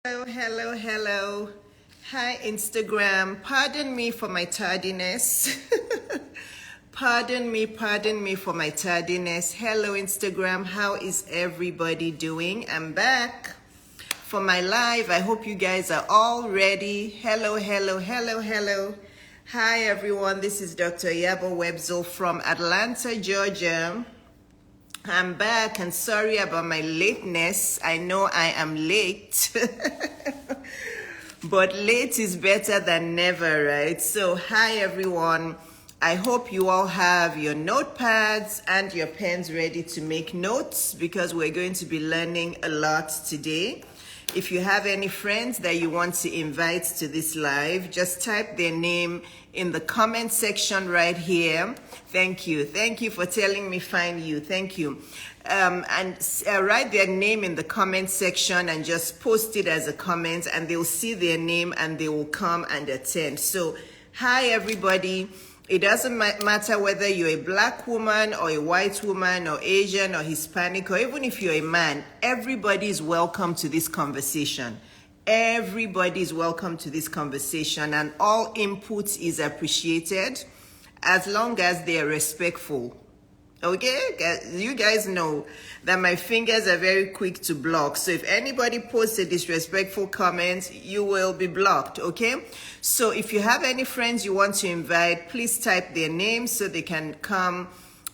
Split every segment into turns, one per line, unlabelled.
Hello, hello, hello. Hi, Instagram. Pardon me for my tardiness. Pardon me for my tardiness. Hello, Instagram. How is everybody doing? I'm back for my live. I hope you guys are all ready. Hello, hello, hello, hello. Hi, everyone. This is Dr. Iyabo Webzell from Atlanta, Georgia. I'm back and sorry about my lateness. I know I am late, but late is better than never, right? So hi everyone. I hope you all have your notepads and your pens ready to make notes because we're going to be learning a lot today. If you have any friends that you want to invite to this live, just type their name in the comment section right here. Thank you. Thank you for telling me find you. Thank you. And write their name in the comment section and just post it as a comment and they'll see their name and they will come and attend. So, hi everybody. It doesn't matter whether you're a black woman or a white woman or Asian or Hispanic or even if you're a man, everybody is welcome to this conversation. Everybody is welcome to this conversation and all input is appreciated as long as they are respectful. Okay, you guys know that my fingers are very quick to block. So if anybody posts a disrespectful comment, you will be blocked, okay? So if you have any friends you want to invite, please type their names so they can come.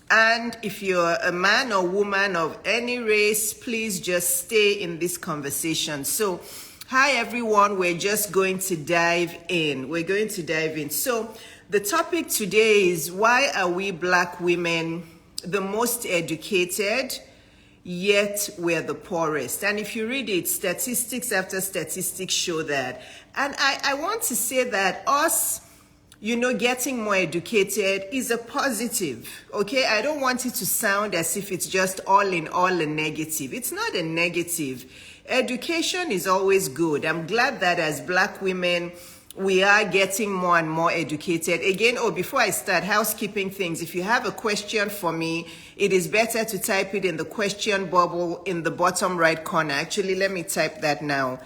And if you're a man or woman of any race, please just stay in this conversation. So hi everyone, we're just going to dive in. So the topic today is why are we black women the most educated, yet we're the poorest? And if you read it, statistics after statistics show that. And I want to say that us, getting more educated is a positive, okay? I don't want it to sound as if it's just all in all a negative. It's not a negative. Education is always good. I'm glad that as black women, we are getting more and more educated. Again, before I start, housekeeping things. If you have a question for me, it is better to type it in the question bubble in the bottom right corner. Actually, let me type that now.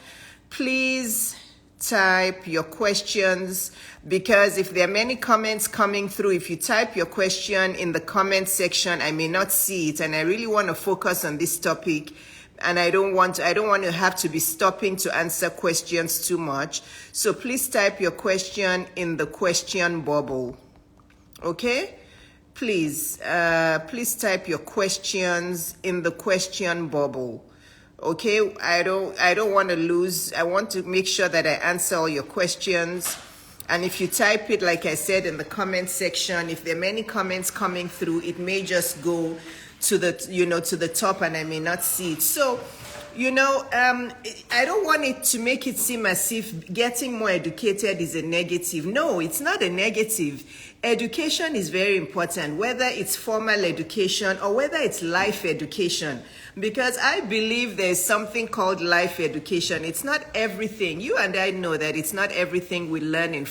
Please type your questions because if there are many comments coming through, if you type your question in the comment section, I may not see it. And I really want to focus on this topic. And I don't want to have to be stopping to answer questions too much. So please type your question in the question bubble. Okay? Please type your questions in the question bubble. Okay? I don't want to lose. I want to make sure that I answer all your questions. And if you type it, like I said, in the comment section, if there are many comments coming through, it may just go to the top and I may not see it. So, I don't want it to make it seem as if getting more educated is a negative. No, it's not a negative. Education is very important, whether it's formal education or whether it's life education. Because I believe there's something called life education. It's not everything. You and I know that it's not everything we learn in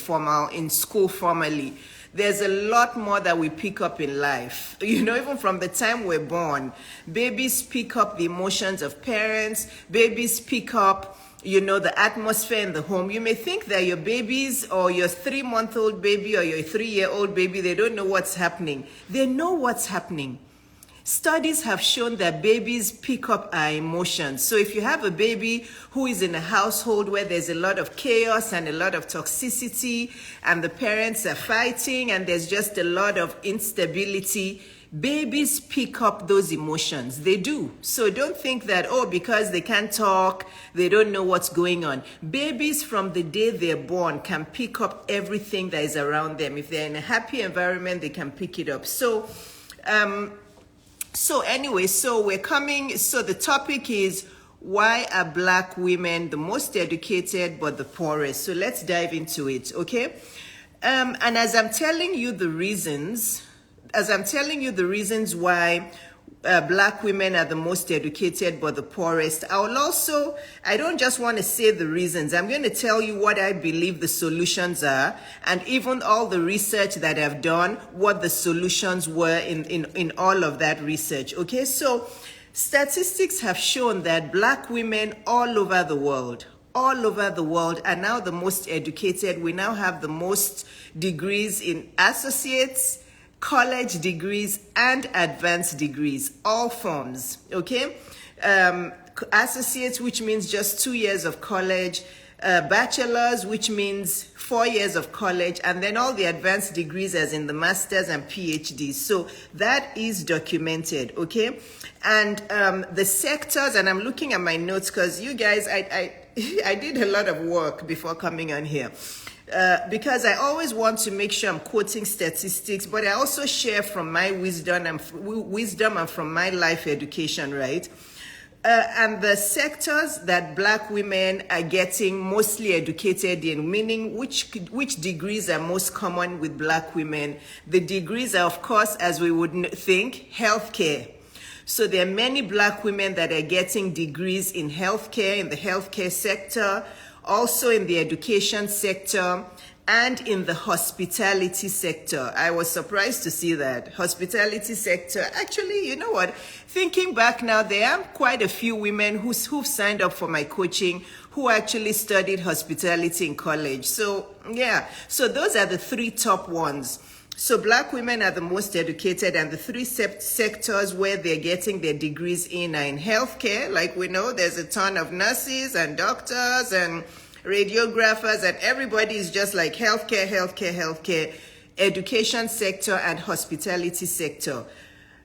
school formally. There's a lot more that we pick up in life. Even from the time we're born, babies pick up the emotions of parents. Babies pick up, the atmosphere in the home. You may think that your babies or your 3-month-old baby or your 3-year-old baby, they don't know what's happening. They know what's happening. Studies have shown that babies pick up our emotions. So if you have a baby who is in a household where there's a lot of chaos and a lot of toxicity and the parents are fighting and there's just a lot of instability, babies pick up those emotions. They do. So don't think that, because they can't talk, they don't know what's going on. Babies from the day they're born can pick up everything that is around them. If they're in a happy environment, they can pick it up. So the topic is why are black women the most educated but the poorest? So let's dive into it, okay? And as I'm telling you the reasons why black women are the most educated but the poorest, I don't just want to say the reasons. I'm going to tell you what I believe the solutions are and even all the research that I've done, what the solutions were in all of that research. Okay, so statistics have shown that black women all over the world, all over the world are now the most educated. We now have the most degrees in associates, college degrees, and advanced degrees, all forms, okay? Associates, which means just 2 years of college, bachelor's, which means 4 years of college, and then all the advanced degrees as in the master's and PhDs. So that is documented, okay? And the sectors, and I'm looking at my notes because you guys, I did a lot of work before coming on here. Because I always want to make sure I'm quoting statistics, but I also share from my wisdom and from my life education, right? And the sectors that Black women are getting mostly educated in, meaning which degrees are most common with Black women. The degrees are, of course, as we would think, healthcare. So there are many Black women that are getting degrees in healthcare, in the healthcare sector, also in the education sector, and in the hospitality sector. I was surprised to see that. Hospitality sector, actually, you know what? Thinking back now, there are quite a few women who've signed up for my coaching who actually studied hospitality in college. So, yeah. So those are the three top ones. So Black women are the most educated, and the three sectors where they're getting their degrees in are in healthcare. Like we know, there's a ton of nurses and doctors and radiographers, and everybody is just like healthcare, healthcare, healthcare, education sector, and hospitality sector.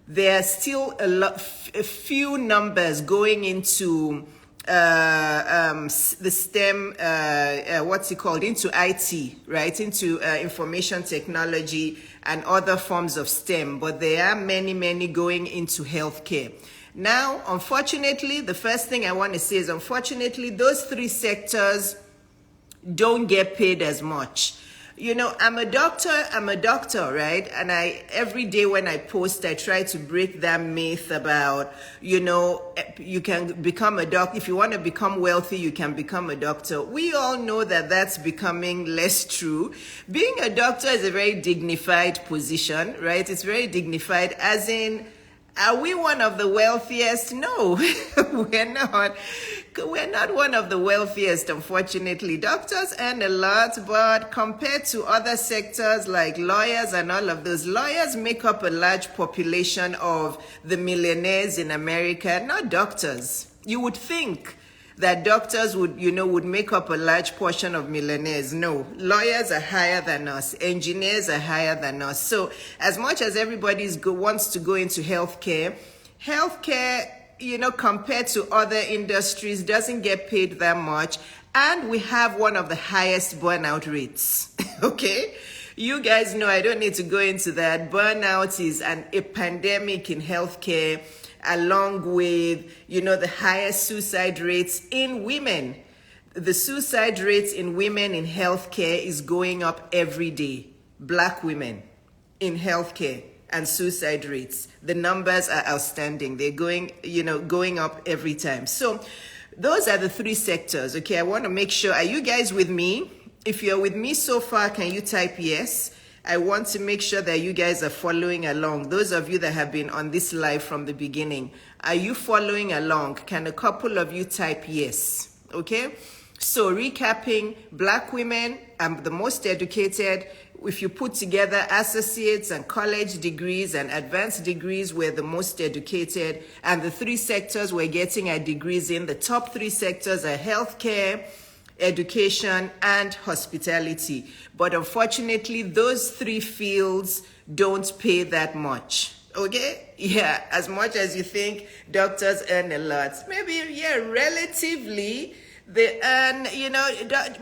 There are still a few numbers going into the STEM, into IT, right? Into information technology and other forms of STEM, but there are many, many going into healthcare. Now, unfortunately, the first thing I want to say is, unfortunately, those three sectors don't get paid as much. You know, I'm a doctor, right? And every day when I post, I try to break that myth about, you know, you can become a doctor. If you want to become wealthy, you can become a doctor. We all know that that's becoming less true. Being a doctor is a very dignified position, right? It's very dignified, as in, are we one of the wealthiest? No, we're not. We're not one of the wealthiest, unfortunately. Doctors earn a lot, but compared to other sectors like lawyers and all of those, lawyers make up a large population of the millionaires in America, not doctors. You would think that doctors would make up a large portion of millionaires. No, lawyers are higher than us. Engineers are higher than us. So as much as everybody wants to go into healthcare, you know, compared to other industries, doesn't get paid that much. And we have one of the highest burnout rates, okay? You guys know, I don't need to go into that. Burnout is a pandemic in healthcare, along with, you know, the highest suicide rates in women. The suicide rates in women in healthcare is going up every day. Black women in healthcare and suicide rates. The numbers are outstanding. They're going up every time. So those are the three sectors. Okay, I want to make sure, are you guys with me? If you're with me so far, can you type yes? I want to make sure that you guys are following along. Those of you that have been on this live from the beginning, are you following along? Can a couple of you type yes? Okay. So recapping, Black women are the most educated. If you put together associates and college degrees and advanced degrees, we're the most educated. And the three sectors we're getting our degrees in, the top three sectors are healthcare, education, and hospitality. But unfortunately, those three fields don't pay that much. Okay? Yeah, as much as you think doctors earn a lot. Maybe, yeah, relatively, they earn, you know,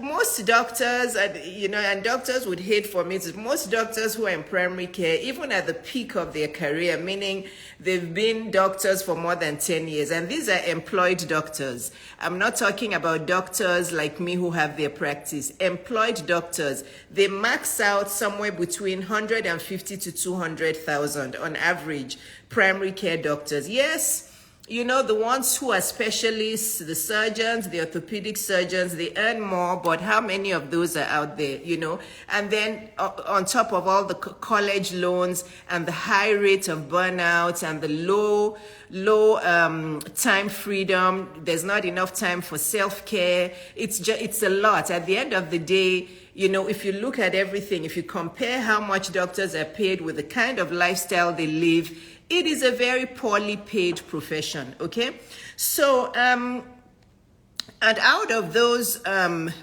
most doctors, and doctors would hate for me, most doctors who are in primary care, even at the peak of their career, meaning they've been doctors for more than 10 years, and these are employed doctors. I'm not talking about doctors like me who have their practice. Employed doctors, they max out somewhere between 150 to 200,000 on average, primary care doctors. Yes, you know, the ones who are specialists, the surgeons, the orthopedic surgeons, they earn more, but how many of those are out there, you know? And then on top of all the college loans and the high rate of burnout and the low time freedom, there's not enough time for self-care. It's a lot. At the end of the day, you know, if you look at everything, if you compare how much doctors are paid with the kind of lifestyle they live, it is a very poorly paid profession, okay? So, and out of those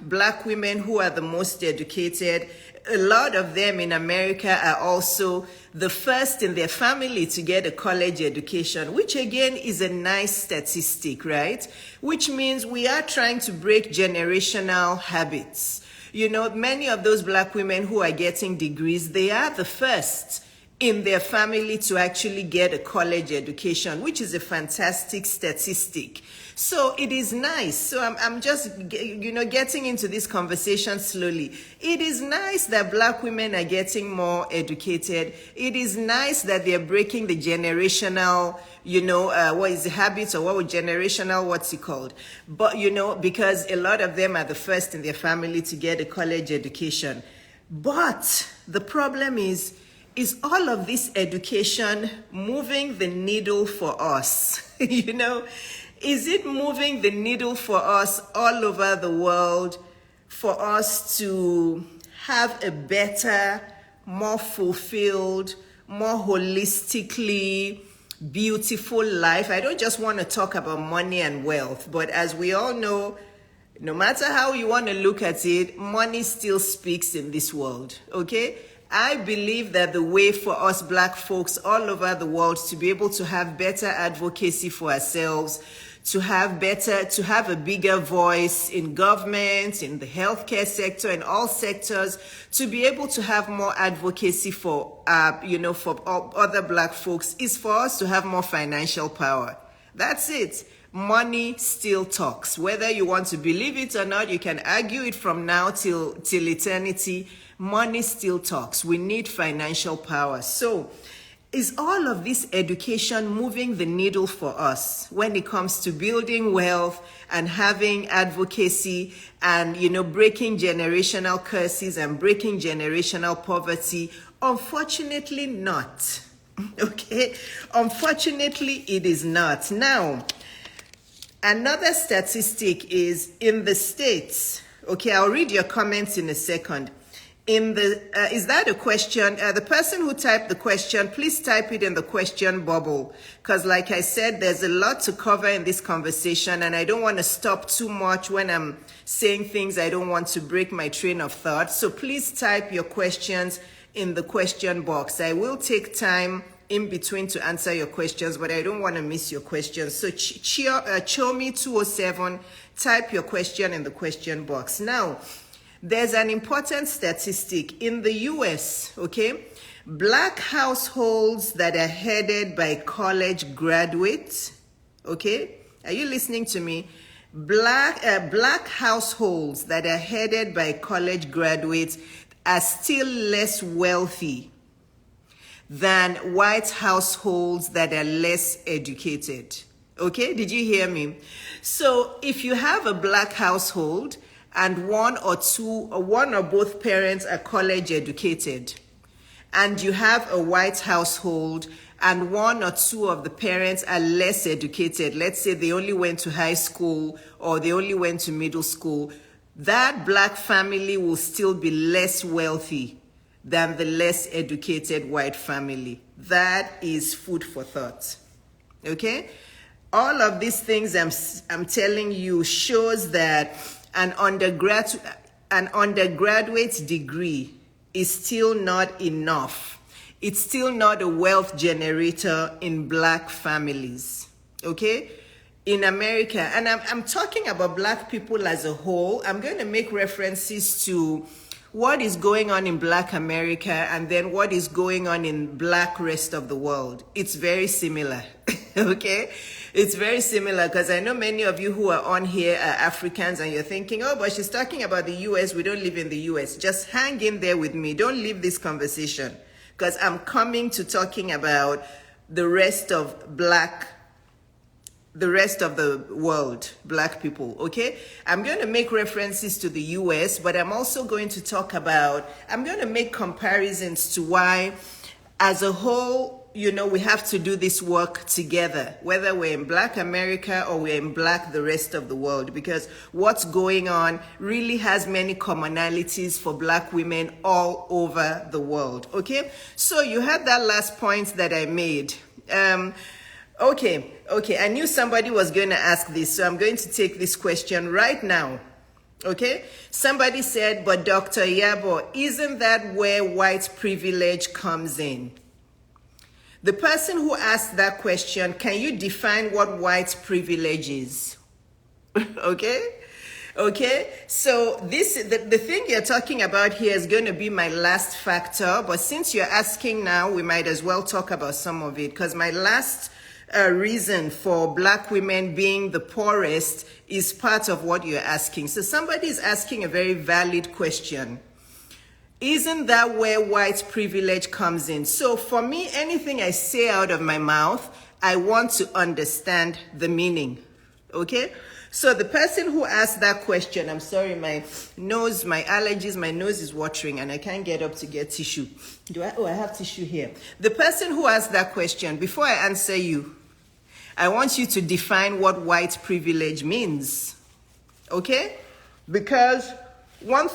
Black women who are the most educated, a lot of them in America are also the first in their family to get a college education, which again is a nice statistic, right? Which means we are trying to break generational habits. You know, many of those Black women who are getting degrees, they are the first in their family to actually get a college education, which is a fantastic statistic. So it is nice. So I'm just, you know, getting into this conversation slowly. It is nice that Black women are getting more educated. It is nice that they're breaking the generational, you know, what is the habits, or what's it called? But, you know, because a lot of them are the first in their family to get a college education. But the problem is all of this education moving the needle for us? You know, is it moving the needle for us all over the world for us to have a better, more fulfilled, more holistically beautiful life? I don't just want to talk about money and wealth, but as we all know, no matter how you want to look at it, money still speaks in this world, okay? I believe that the way for us Black folks all over the world to be able to have better advocacy for ourselves, to have a bigger voice in government, in the healthcare sector, in all sectors, to be able to have more advocacy for, you know, for other Black folks, is for us to have more financial power. That's it. Money still talks. Whether you want to believe it or not, you can argue it from now till eternity. Money still talks. We need financial power. So, is all of this education moving the needle for us when it comes to building wealth and having advocacy and, you know, breaking generational curses and breaking generational poverty? Unfortunately not. Okay? Unfortunately, it is not. Now, another statistic is in the States. Okay, I'll read your comments in a second. Is that a question? The person who typed the question, please type it in the question bubble. Because like I said, there's a lot to cover in this conversation and I don't want to stop too much when I'm saying things. I don't want to break my train of thought. So please type your questions in the question box. I will take time in between to answer your questions, but I don't want to miss your questions. So Chomi207, type your question in the question box. Now, there's an important statistic in the US, okay? Black households that are headed by college graduates, okay? Are you listening to me? Black households that are headed by college graduates are still less wealthy than white households that are less educated. Okay, did you hear me? So if you have a Black household and one or both parents are college educated, and you have a white household and one or two of the parents are less educated, let's say they only went to high school or they only went to middle school, that Black family will still be less wealthy than the less educated white family. That is food for thought, okay? All of these things I'm telling you shows that an undergraduate degree is still not enough. It's still not a wealth generator in Black families, okay? In America, and I'm talking about Black people as a whole. I'm going to make references to what is going on in Black America and then what is going on in Black rest of the world. It's very similar, okay? It's very similar because I know many of you who are on here are Africans and you're thinking, oh, but she's talking about the US. We don't live in the US. Just hang in there with me. Don't leave this conversation because I'm coming to talking about the rest of Black the rest of the world, black people, okay? I'm going to make references to the US, but I'm also going to I'm going to make comparisons to why, as a whole, you know, we have to do this work together, whether we're in Black America or we're in Black the rest of the world, because what's going on really has many commonalities for Black women all over the world, okay? So you had that last point that I made. Okay, I knew somebody was going to ask this, so I'm going to take this question right now. Okay, somebody said, but Dr. Iyabo, isn't that where white privilege comes in? The person who asked that question, can you define what white privilege is? Okay, so the thing you're talking about here is going to be my last factor, but since you're asking now, we might as well talk about some of it, because my last reason for black women being the poorest is part of what you're asking. So somebody is asking a very valid question. Isn't that where white privilege comes in? So for me, anything I say out of my mouth, I want to understand the meaning, okay? So the person who asked that question, I'm sorry, my allergies, my nose is watering and I can't get up to get tissue. I have tissue here. The person who asked that question, before I answer you, I want you to define what white privilege means, okay? Because one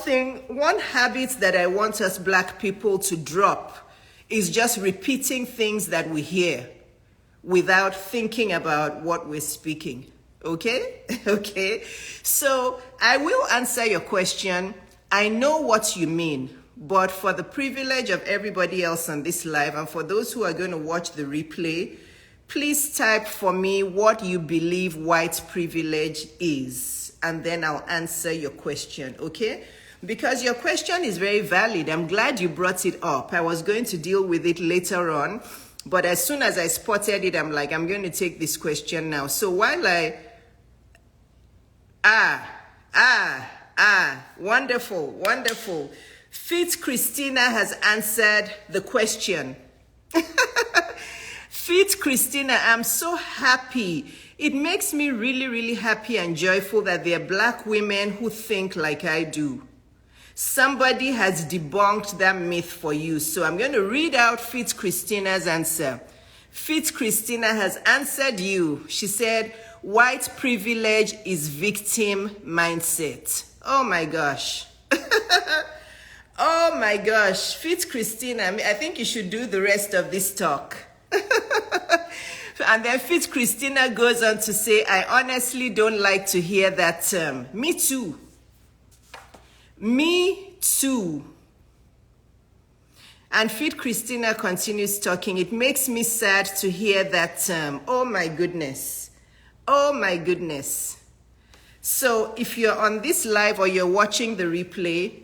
habit that I want us black people to drop is just repeating things that we hear without thinking about what we're speaking, okay? Okay, so I will answer your question. I know what you mean, but for the privilege of everybody else on this live and for those who are going to watch the replay, please type for me what you believe white privilege is, and then I'll answer your question, okay? Because your question is very valid. I'm glad you brought it up. I was going to deal with it later on, but as soon as I spotted it, I'm like, I'm going to take this question now. So while wonderful. Fit Christina has answered the question. Fit Christina, I'm so happy. It makes me really, really happy and joyful that there are black women who think like I do. Somebody has debunked that myth for you. So I'm going to read out Fit Christina's answer. Fit Christina has answered you. She said, white privilege is victim mindset. Oh my gosh. Oh my gosh. Fit Christina, I think you should do the rest of this talk. And then Fit Christina goes on to say, I honestly don't like to hear that term. Me too. Me too. And Fit Christina continues talking. It makes me sad to hear that term. Oh my goodness. Oh my goodness. So if you're on this live or you're watching the replay,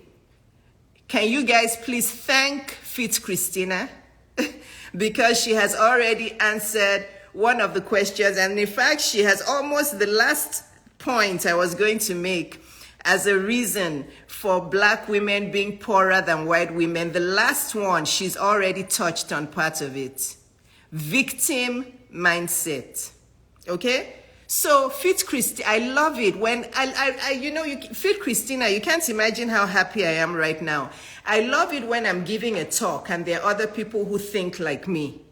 can you guys please thank Fit Christina? Because she has already answered one of the questions. And in fact, she has almost the last point I was going to make as a reason for black women being poorer than white women. The last one, she's already touched on part of it. Victim mindset. Okay? So Fit Christina, I love it when Fit Christina, you can't imagine how happy I am right now. I love it when I'm giving a talk and there are other people who think like me.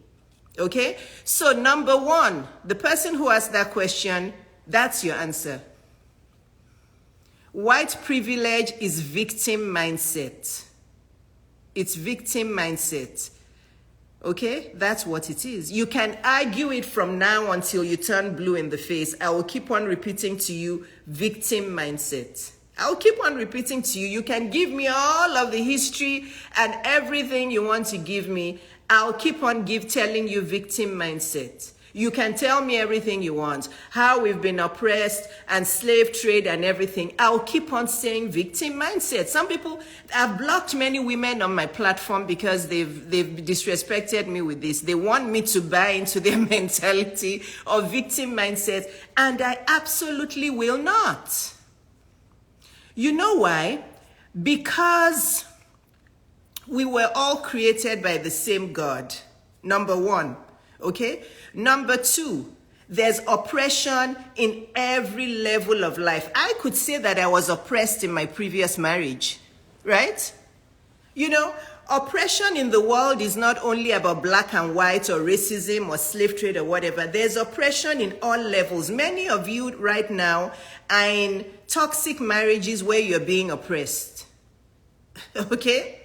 Okay? So number one, the person who asked that question, that's your answer. White privilege is victim mindset. It's victim mindset. Okay? That's what it is. You can argue it from now until you turn blue in the face. I will keep on repeating to you victim mindset. I'll keep on repeating to you. You can give me all of the history and everything you want to give me. I'll keep on telling you victim mindset. You can tell me everything you want, how we've been oppressed and slave trade and everything. I'll keep on saying victim mindset. Some people have blocked many women on my platform because they've disrespected me with this. They want me to buy into their mentality of victim mindset, and I absolutely will not. You know why? Because we were all created by the same God, number one. Okay? Number two, There's oppression in every level of life. I could say that I was oppressed in my previous marriage, right? You know, oppression in the world is not only about black and white or racism or slave trade or whatever. There's oppression in all levels. Many of you right now are in toxic marriages where you're being oppressed. Okay?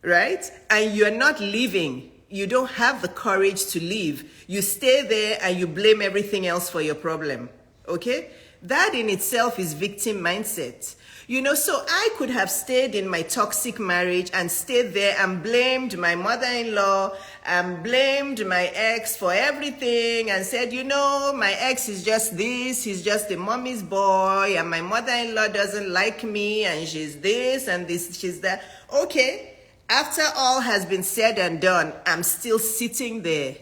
Right? And you're not living. You don't have the courage to leave. You stay there and you blame everything else for your problem. Okay? That in itself is victim mindset. You know, so I could have stayed in my toxic marriage and stayed there and blamed my mother-in-law and blamed my ex for everything and said, you know, my ex is just this, he's just a mommy's boy, and my mother-in-law doesn't like me, and she's this and this, she's that. Okay. After all has been said and done, I'm still sitting there,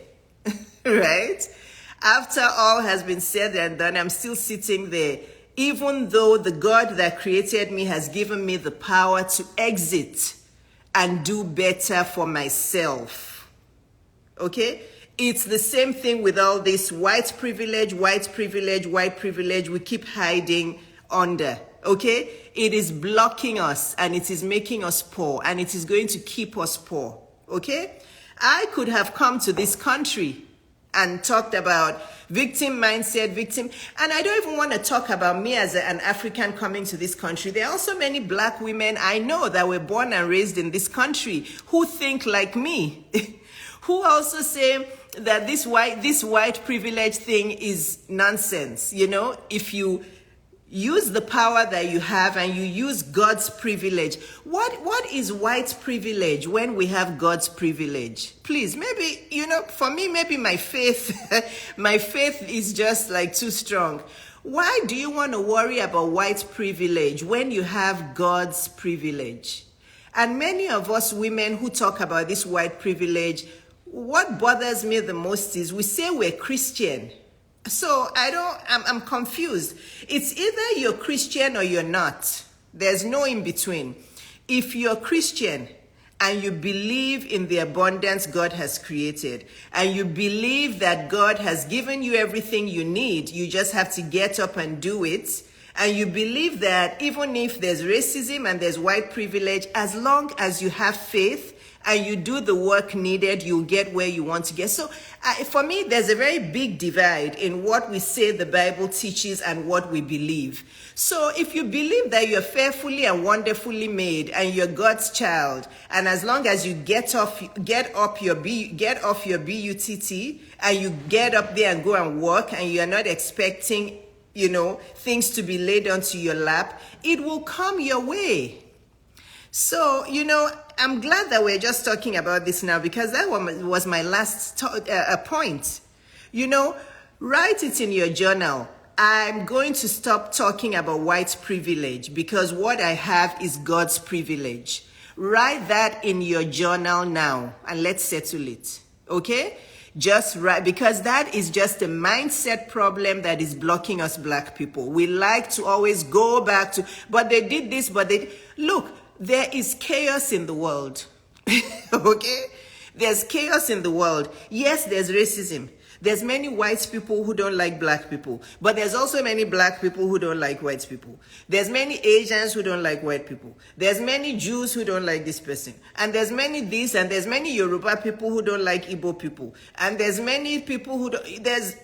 right? After all has been said and done, I'm still sitting there, even though the God that created me has given me the power to exit and do better for myself, okay? It's the same thing with all this white privilege, white privilege, white privilege we keep hiding under. Okay, it is blocking us and it is making us poor and it is going to keep us poor. Okay, I could have come to this country and talked about victim mindset, victim, and I don't even want to talk about me as an African coming to this country. There are also many black women I know that were born and raised in this country who think like me, who also say that this white privilege thing is nonsense. You know, if you use the power that you have and you use God's privilege. What is white privilege when we have God's privilege? Please, maybe, you know, for me, maybe my faith is just like too strong. Why do you want to worry about white privilege when you have God's privilege? And many of us women who talk about this white privilege, what bothers me the most is we say we're Christian. So I'm confused. It's either you're Christian or you're not. There's no in between. If you're Christian and you believe in the abundance God has created, and you believe that God has given you everything you need, you just have to get up and do it, and you believe that even if there's racism and there's white privilege, as long as you have faith and you do the work needed, you'll get where you want to get. So for me, there's a very big divide in what we say the Bible teaches and what we believe. So if you believe that you're fearfully and wonderfully made and you're God's child, and as long as you get off your BUTT and you get up there and go and work, and you're not expecting, you know, things to be laid onto your lap, it will come your way. So, you know, I'm glad that we're just talking about this now, because that was my last point. You know, write it in your journal. I'm going to stop talking about white privilege because what I have is God's privilege. Write that in your journal now and let's settle it. Okay? Just write, because that is just a mindset problem that is blocking us black people. We like to always go back to, but they did this, look, there is chaos in the world. Okay? There's chaos in the world. Yes, there's racism. There's many white people who don't like black people, but there's also many black people who don't like white people. There's many Asians who don't like white people. There's many Jews who don't like this person. And there's many this, and there's many Yoruba people who don't like Igbo people. And there's many people who don't, there's,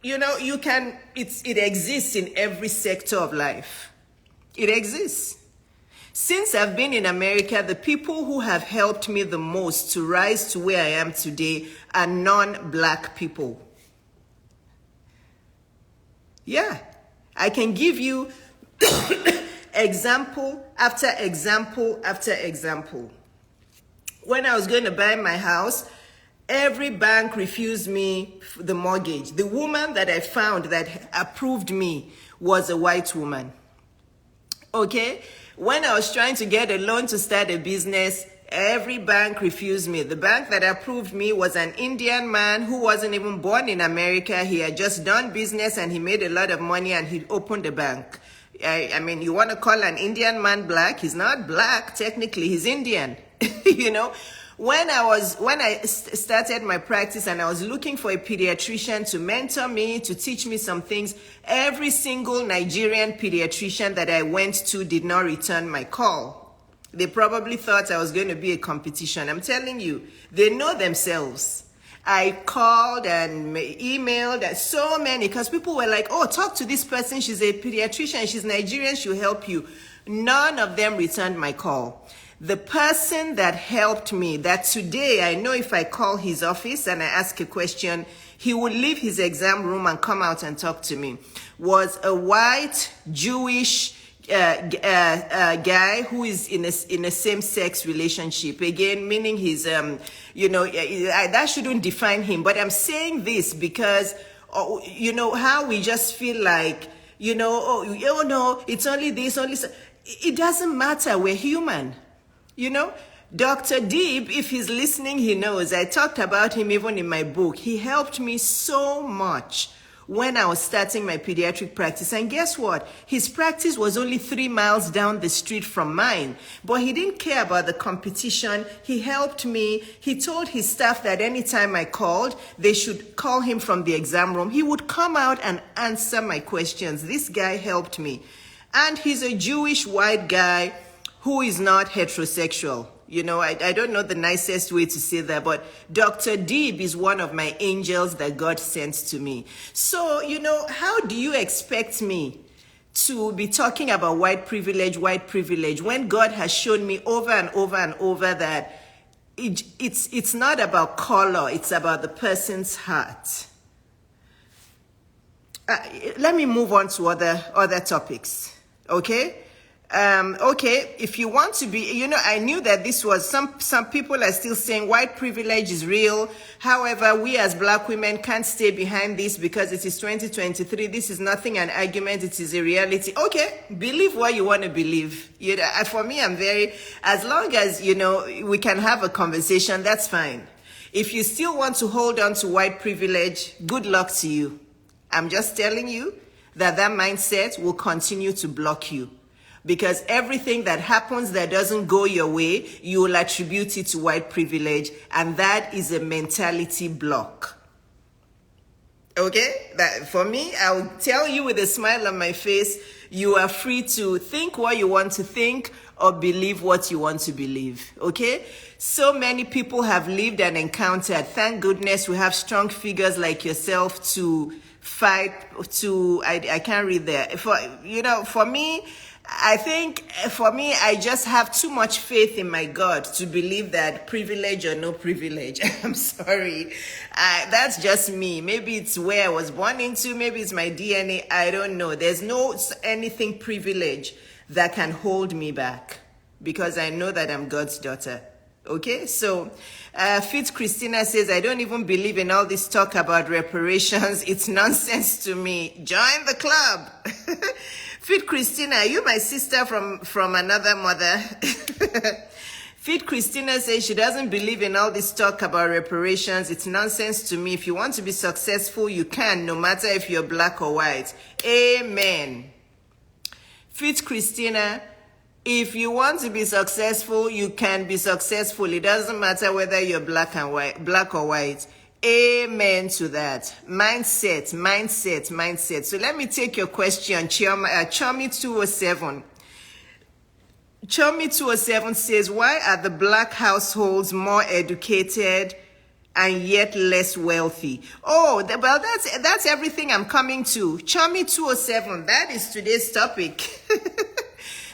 you know, it exists in every sector of life. It exists. Since I've been in America, the people who have helped me the most to rise to where I am today are non-black people. Yeah, I can give you example after example after example. When I was going to buy my house, every bank refused me the mortgage. The woman that I found that approved me was a white woman. Okay? When I was trying to get a loan to start a business, every bank refused me. The bank that approved me was an Indian man who wasn't even born in America. He had just done business and he made a lot of money and he opened a bank. I mean, you want to call an Indian man black? He's not black, technically, he's Indian, you know. When I started my practice and I was looking for a pediatrician to mentor me, to teach me some things, every single Nigerian pediatrician that I went to did not return my call. They probably thought I was going to be a competition. I'm telling you, they know themselves. I called and emailed so many because people were like, oh, talk to this person. She's a pediatrician. She's Nigerian. She'll help you. None of them returned my call. The person that helped me, that today I know if I call his office and I ask a question, he would leave his exam room and come out and talk to me, was a white Jewish guy who is in a same-sex relationship. Again, meaning he's, that shouldn't define him. But I'm saying this because, how we just feel like, oh no, it's only this, only so. It doesn't matter. We're human. Dr. Deeb, if he's listening, he knows. I talked about him even in my book. He helped me so much when I was starting my pediatric practice. And guess what? His practice was only 3 miles down the street from mine. But he didn't care about the competition. He helped me. He told his staff that anytime I called, they should call him from the exam room. He would come out and answer my questions. This guy helped me. And he's a Jewish white guy who is not heterosexual. I don't know the nicest way to say that, but Dr. Deeb is one of my angels that God sent to me. So, how do you expect me to be talking about white privilege, when God has shown me over and over and over that it's not about color, it's about the person's heart. Let me move on to other topics, okay? If you want to be, I knew that this was, some people are still saying white privilege is real. However, we as Black women can't stay behind this because it is 2023. This is nothing an argument. It is a reality. Okay, believe what you want to believe. For me, as long as, we can have a conversation, that's fine. If you still want to hold on to white privilege, good luck to you. I'm just telling you that mindset will continue to block you. Because everything that happens that doesn't go your way, you will attribute it to white privilege. And that is a mentality block. Okay? That, for me, I'll tell you with a smile on my face, you are free to think what you want to think or believe what you want to believe. Okay? So many people have lived and encountered. Thank goodness we have strong figures like yourself to fight to, I can't read there. For me, I just have too much faith in my God to believe that privilege or no privilege. I'm sorry. That's just me. Maybe it's where I was born into. Maybe it's my DNA. I don't know. There's no anything privilege that can hold me back because I know that I'm God's daughter. Okay, so Fit Christina says, I don't even believe in all this talk about reparations. It's nonsense to me. Join the club. Fit Christina, are you my sister from another mother? Fit Christina says she doesn't believe in all this talk about reparations. It's nonsense to me. If you want to be successful, you can, no matter if you're Black or white. Amen. Fit Christina, if you want to be successful, you can be successful. It doesn't matter whether you're Black or white. Amen to that. Mindset. So let me take your question, Chomi207. Chomi207 says, why are the Black households more educated and yet less wealthy? Oh, well, that's everything I'm coming to. Chomi207, that is today's topic.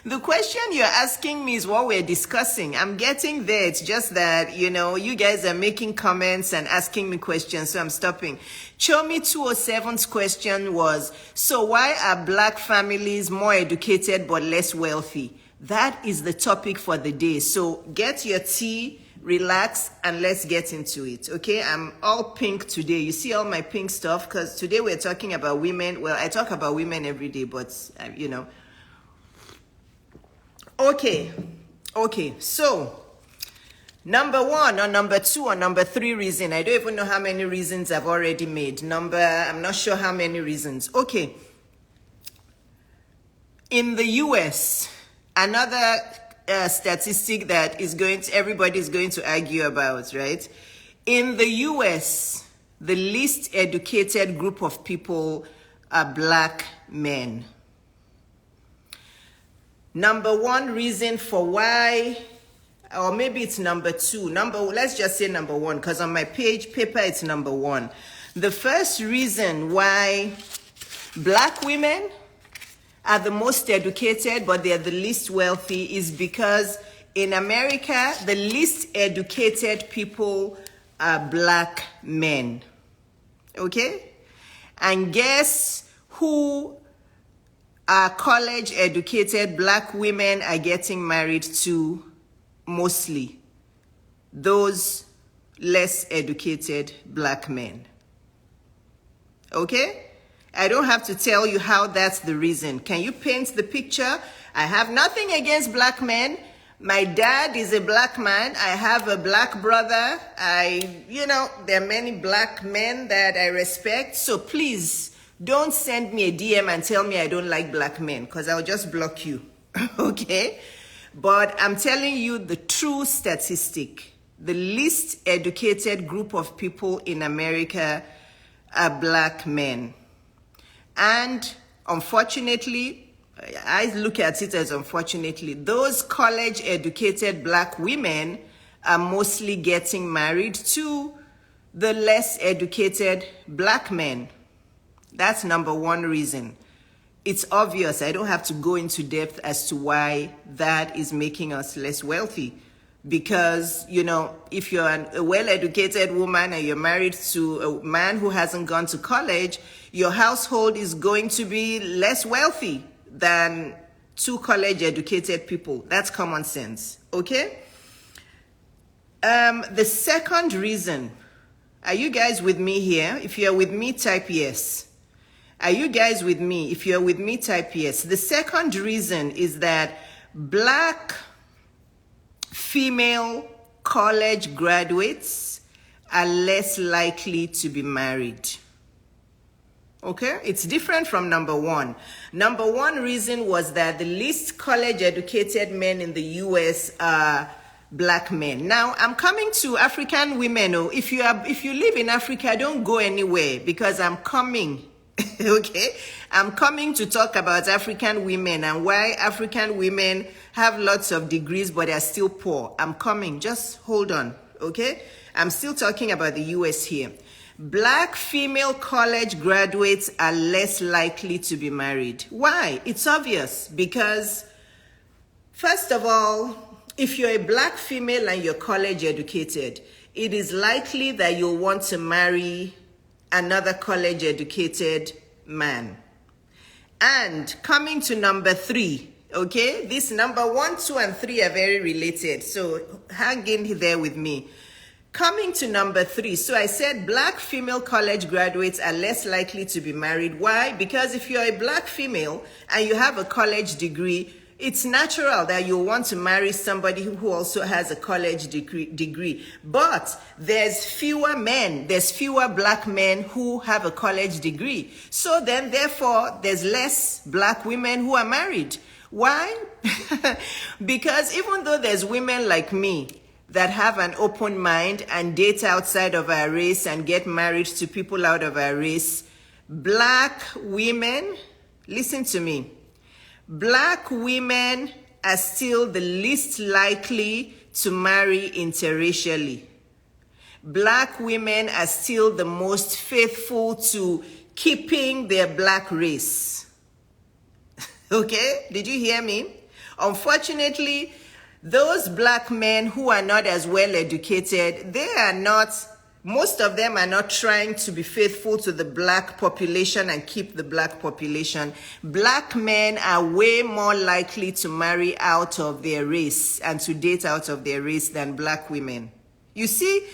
The question you're asking me is what we're discussing. I'm getting there. It's just that, you guys are making comments and asking me questions, so I'm stopping. Chomi207's question was, so why are Black families more educated but less wealthy? That is the topic for the day. So get your tea, relax, and let's get into it, okay? I'm all pink today. You see all my pink stuff? Because today we're talking about women. Well, I talk about women every day, but, Okay, so number 1 or number 2 or number 3 reason. I don't even know how many reasons I've already made. I'm not sure how many reasons. Okay. In the US, another statistic that everybody is going to argue about, right? In the US, the least educated group of people are Black men. Number one reason for why, or maybe it's number two. Let's just say number one, because on my paper it's number one. The first reason why Black women are the most educated, but they're the least wealthy, is because in America, the least educated people are Black men. Okay? And guess who are college educated Black women are getting married to mostly? Those less educated Black men. Okay? I don't have to tell you how that's the reason. Can you paint the picture? I have nothing against Black men. My dad is a Black man. I have a Black brother. There are many Black men that I respect. So please don't send me a DM and tell me I don't like Black men, because I'll just block you. Okay? But I'm telling you the true statistic. The least educated group of people in America are Black men. And unfortunately, I look at it as unfortunately, those college-educated Black women are mostly getting married to the less educated Black men. That's number one reason. It's obvious. I don't have to go into depth as to why that is making us less wealthy. Because, if you're a well-educated woman and you're married to a man who hasn't gone to college, your household is going to be less wealthy than two college-educated people. That's common sense, okay? The second reason, are you guys with me here? If you're with me, type yes. Are you guys with me? If you're with me, type yes. The second reason is that Black female college graduates are less likely to be married. Okay? It's different from number one. Number one reason was that the least college-educated men in the US are Black men. Now, I'm coming to African women. If you live in Africa, don't go anywhere, because I'm coming. Okay? I'm coming to talk about African women and why African women have lots of degrees but are still poor. I'm coming. Just hold on. Okay? I'm still talking about the US here. Black female college graduates are less likely to be married. Why? It's obvious. Because, first of all, if you're a Black female and you're college educated, it is likely that you'll want to marry another college educated man. And coming to number three, okay? This number 1, 2, and 3 are very related. So hang in there with me. Coming to number 3, so I said Black female college graduates are less likely to be married. Why? Because if you're a Black female and you have a college degree, it's natural that you'll want to marry somebody who also has a college degree. But there's fewer Black men who have a college degree. So then, therefore, there's less Black women who are married. Why? Because even though there's women like me that have an open mind and date outside of our race and get married to people out of our race, Black women, listen to me, Black women are still the least likely to marry interracially. Black women are still the most faithful to keeping their Black race. Okay? Did you hear me? Unfortunately, those Black men who are not as well educated, most of them are not trying to be faithful to the Black population and keep the Black population. Black men are way more likely to marry out of their race and to date out of their race than Black women. You see,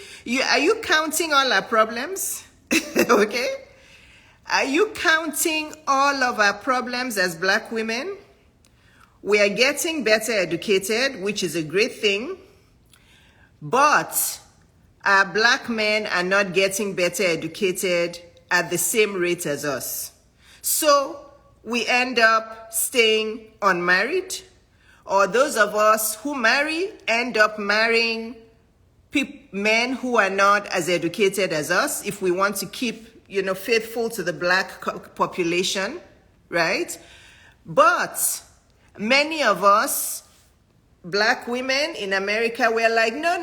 are you counting all our problems? Okay? Are you counting all of our problems as Black women? We are getting better educated, which is a great thing, but our Black men are not getting better educated at the same rate as us. So we end up staying unmarried. or those of us who marry end up marrying men who are not as educated as us, if we want to keep, faithful to the black population, right? But many of us, black women in America, we're like, no,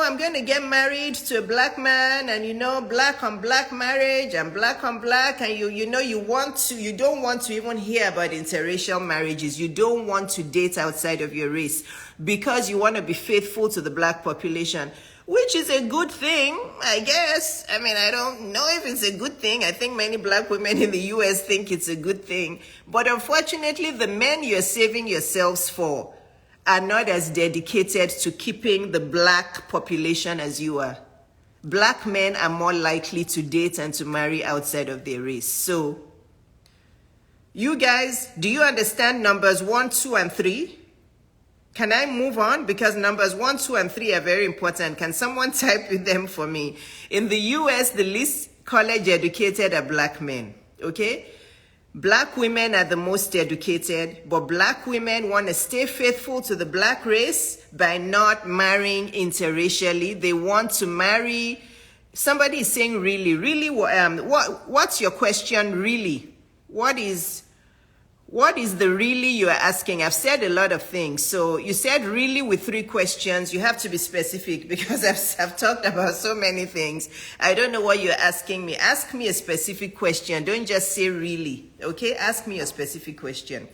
I'm going to get married to a black man, and black on black marriage and black on black, and you don't want to even hear about interracial marriages. You don't want to date outside of your race because you want to be faithful to the black population, which is a good thing, I guess. I mean, I don't know if it's a good thing. I think many black women in the US think it's a good thing. But unfortunately, the men you're saving yourselves for are not as dedicated to keeping the black population as you are. Black men are more likely to date and to marry outside of their race. So, you guys, do you understand numbers 1, 2, and 3? Can I move on? Because numbers 1, 2, and 3 are very important. Can someone type with them for me? In the US, the least college educated are black men, okay? Black women are the most educated, but black women want to stay faithful to the black race by not marrying interracially. They want to marry. Somebody is saying really, what's your question really? What is the really you are asking? I've said a lot of things. So you said really with 3 questions. You have to be specific because I've talked about so many things. I don't know what you're asking me. Ask me a specific question. Don't just say really, okay? Ask me a specific question.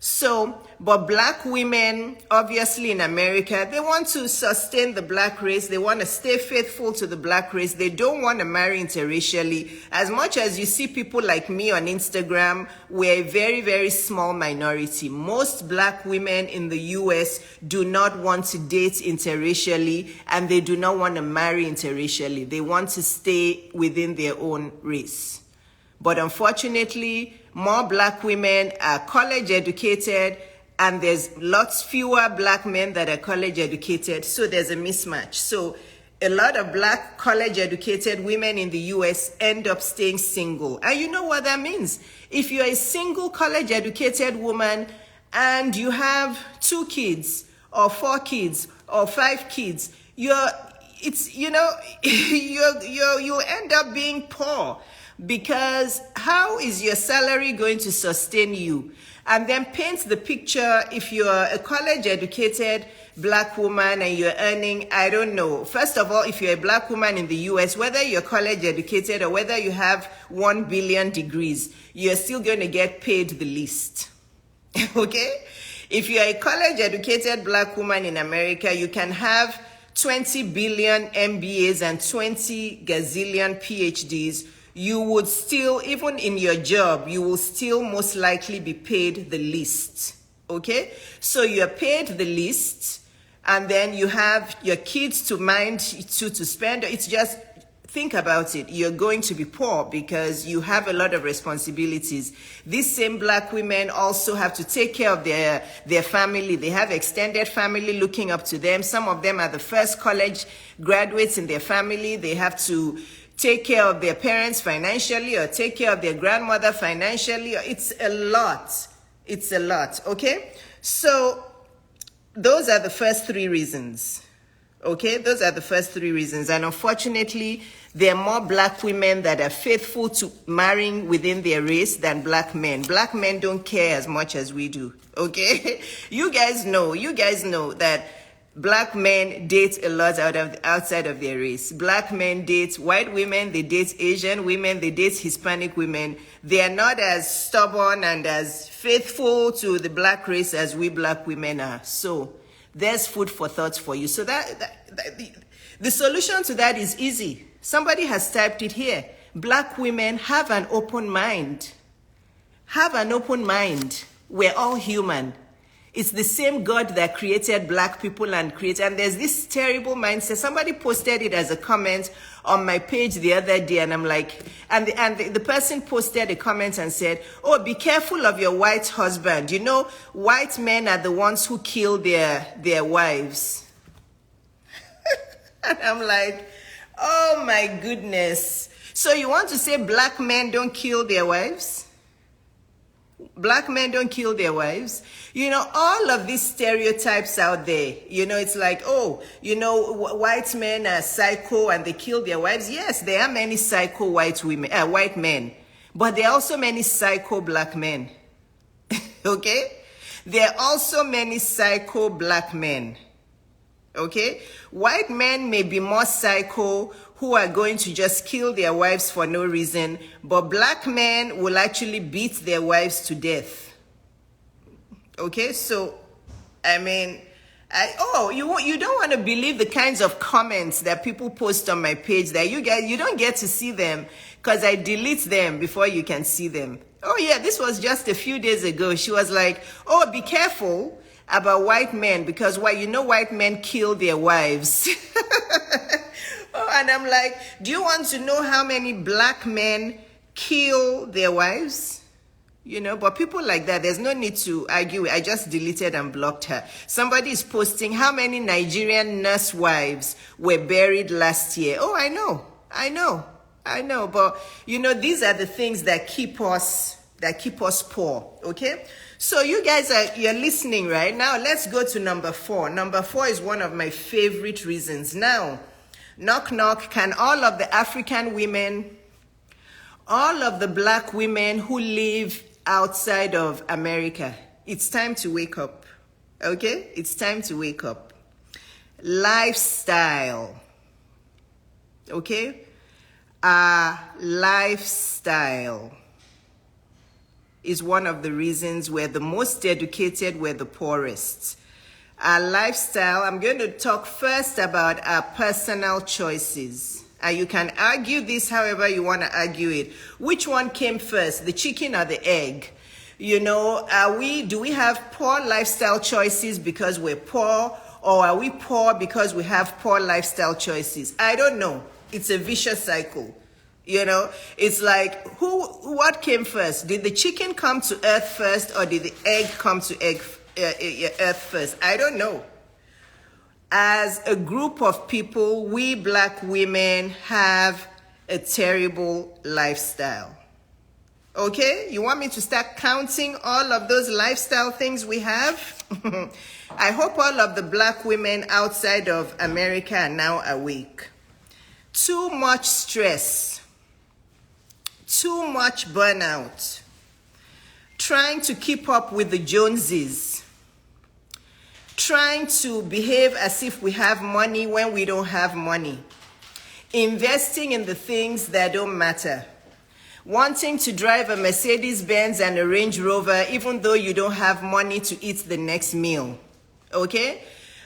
So, but black women, obviously in America, they want to sustain the black race. They want to stay faithful to the black race. They don't want to marry interracially. As much as you see people like me on Instagram, we're a very, very small minority. Most black women in the US do not want to date interracially, and they do not want to marry interracially. They want to stay within their own race. But unfortunately, more black women are college educated, and there's lots fewer black men that are college educated, so there's a mismatch. So a lot of black college educated women in the US end up staying single. And you know what that means? If you're a single college educated woman and you have 2 kids or 4 kids or 5 kids, you end up being poor. Because how is your salary going to sustain you? And then paint the picture if you're a college-educated black woman and you're earning, I don't know. First of all, if you're a black woman in the US, whether you're college-educated or whether you have 1 billion degrees, you're still going to get paid the least. Okay? If you're a college-educated black woman in America, you can have 20 billion MBAs and 20 gazillion PhDs. You would still, even in your job, you will still most likely be paid the least, okay? So you're paid the least, and then you have your kids to mind, to spend. It's just, think about it. You're going to be poor because you have a lot of responsibilities. These same black women also have to take care of their family. They have extended family looking up to them. Some of them are the first college graduates in their family. They have to take care of their parents financially or take care of their grandmother financially. It's a lot. It's a lot, okay? So those are the first 3 reasons, okay? Those are the first 3 reasons. And unfortunately, there are more black women that are faithful to marrying within their race than black men. Black men don't care as much as we do, okay? You guys know that black men date a lot outside of their race. Black men date white women, they date Asian women, they date Hispanic women. They are not as stubborn and as faithful to the black race as we black women are. So there's food for thought for you. So the solution to that is easy. Somebody has typed it here. Black women, have an open mind. Have an open mind. We're all human. It's the same God that created black people and there's this terrible mindset. Somebody posted it as a comment on my page the other day, and I'm like, and the person posted a comment and said, oh, be careful of your white husband. You know, white men are the ones who kill their wives. And I'm like, oh my goodness. So you want to say black men don't kill their wives? Black men don't kill their wives. You know, all of these stereotypes out there, you know, it's like, oh, you know, white men are psycho and they kill their wives. Yes, there are many psycho white men, but there are also many psycho black men. Okay? There are also many psycho black men. Okay? White men may be more psycho, who are going to just kill their wives for no reason, but black men will actually beat their wives to death. Okay, so, I mean, you don't want to believe the kinds of comments that people post on my page that you don't get to see them because I delete them before you can see them. Oh yeah, this was just a few days ago. She was like, oh, be careful about white men because white men kill their wives. Oh, and I'm like, do you want to know how many black men kill their wives? You know, but people like that, there's no need to argue. I just deleted and blocked her. Somebody is posting how many Nigerian nurse wives were buried last year. Oh, I know. But, you know, these are the things that keep us poor, okay? So you guys you're listening right now. Let's go to number 4. Number 4 is one of my favorite reasons. Now, knock, knock, can all of the African women, all of the black women who live outside of America, it's time to wake up, okay? It's time to wake up. Lifestyle, okay? Lifestyle is one of the reasons we're the most educated, we're the poorest. Our lifestyle, I'm going to talk first about our personal choices. And you can argue this however you want to argue it. Which one came first, the chicken or the egg? You know, do we have poor lifestyle choices because we're poor, or are we poor because we have poor lifestyle choices? I don't know. It's a vicious cycle. You know, it's like, what came first? Did the chicken come to earth first, or did the egg come to earth first? I don't know. As a group of people, we black women have a terrible lifestyle. Okay? You want me to start counting all of those lifestyle things we have? I hope all of the black women outside of America are now awake. Too much stress. Too much burnout. Trying to keep up with the Joneses. Trying to behave as if we have money when we don't have money. Investing in the things that don't matter. Wanting to drive a Mercedes-Benz and a Range Rover even though you don't have money to eat the next meal. Okay?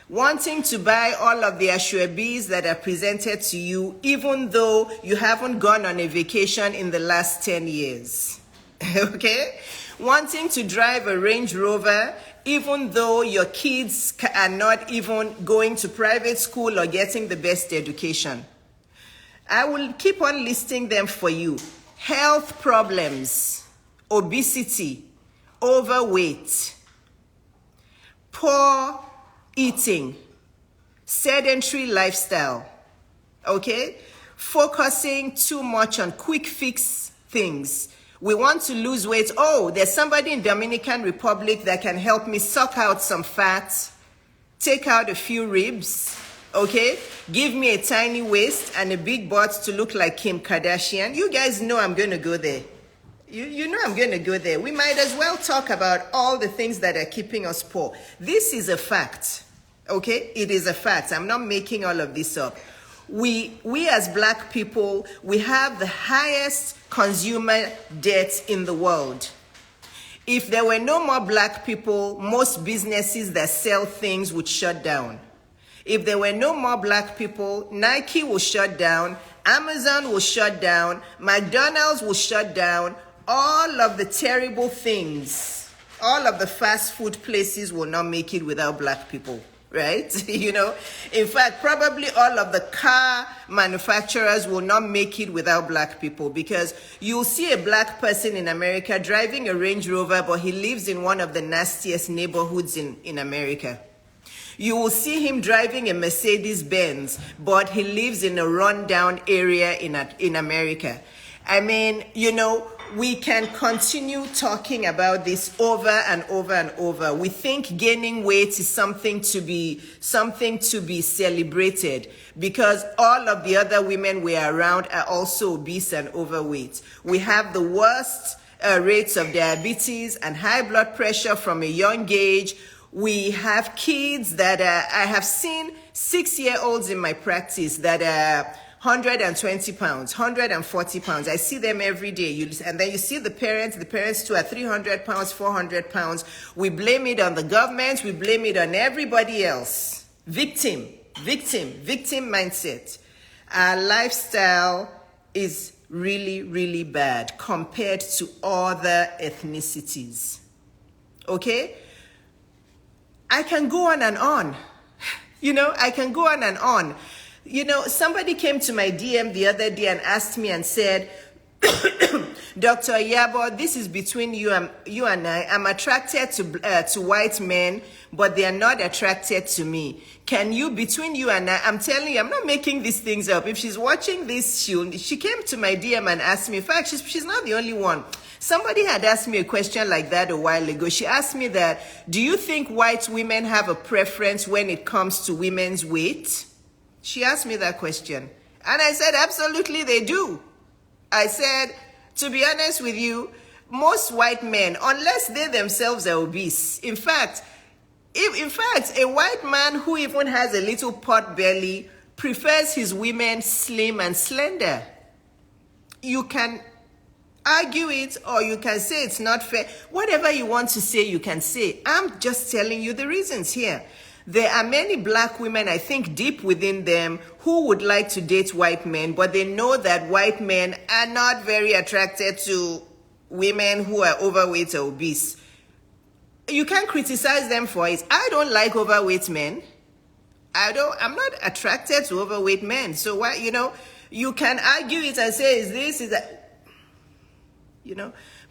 Wanting to buy all of the ashwebis that are presented to you even though you haven't gone on a vacation in the last 10 years. Okay? Wanting to drive a Range Rover even though your kids are not even going to private school or getting the best education. I will keep on listing them for you. Health problems, obesity, overweight, poor eating, sedentary lifestyle, okay? Focusing too much on quick fix things. We want to lose weight. Oh, there's somebody in Dominican Republic that can help me suck out some fat, take out a few ribs, okay? Give me a tiny waist and a big butt to look like Kim Kardashian. You guys know I'm going to go there. You know I'm going to go there. We might as well talk about all the things that are keeping us poor. This is a fact, okay? It is a fact. I'm not making all of this up. We as black people, we have the highest consumer debt in the world. If there were no more black people, most businesses that sell things would shut down. If there were no more black people, Nike will shut down, Amazon will shut down, McDonald's will shut down, all of the terrible things, all of the fast food places will not make it without black people. Right? You know, in fact, probably all of the car manufacturers will not make it without black people, because you'll see a black person in America driving a Range Rover, but he lives in one of the nastiest neighborhoods in America. You will see him driving a Mercedes-Benz, but he lives in a rundown area in America. I mean, you know, we can continue talking about this over and over and over. We think gaining weight is something to be celebrated because all of the other women we are around are also obese and overweight. We have the worst rates of diabetes and high blood pressure from a young age. We have kids that I have seen 6-year-olds in my practice that are 120 pounds, 140 pounds. I see them every day. And then you see the parents too are 300 pounds, 400 pounds. We blame it on the government. We blame it on everybody else. Victim mindset. Our lifestyle is really, really bad compared to other ethnicities. Okay? I can go on and on. I can go on and on. Somebody came to my DM the other day and asked me and said, Dr. Iyabo, this is between you and I. I'm attracted to white men, but they are not attracted to me. Can you, between you and I, I'm telling you, I'm not making these things up. If she's watching this, she came to my DM and asked me. In fact, she's not the only one. Somebody had asked me a question like that a while ago. She asked me that, do you think white women have a preference when it comes to women's weight? She asked me that question. And I said, absolutely they do. I said, to be honest with you, most white men, unless they themselves are obese, in fact, a white man who even has a little pot belly prefers his women slim and slender. You can argue it or you can say it's not fair. Whatever you want to say, you can say. I'm just telling you the reasons here. There are many black women, I think deep within them, who would like to date white men, but they know that white men are not very attracted to women who are overweight or obese. You can't criticize them for it. I don't like overweight men. I'm not attracted to overweight men. So why, you can argue it and say, is that,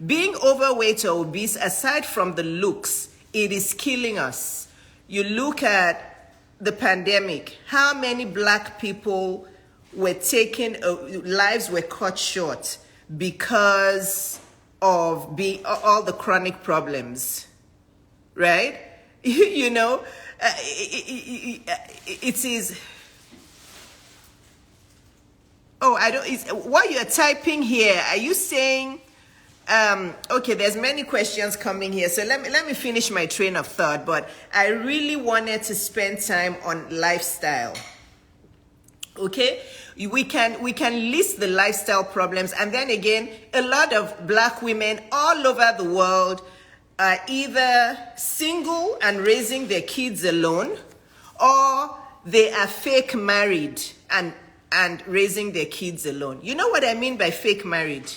being overweight or obese, aside from the looks, it is killing us. You look at the pandemic, how many black people were taken, lives were cut short because of all the chronic problems, right? It is, what you're typing here, are you saying, okay, there's many questions coming here. So let me finish my train of thought, but I really wanted to spend time on lifestyle. Okay? We can list the lifestyle problems, and then again, a lot of black women all over the world are either single and raising their kids alone, or they are fake married and raising their kids alone. You know what I mean by fake married?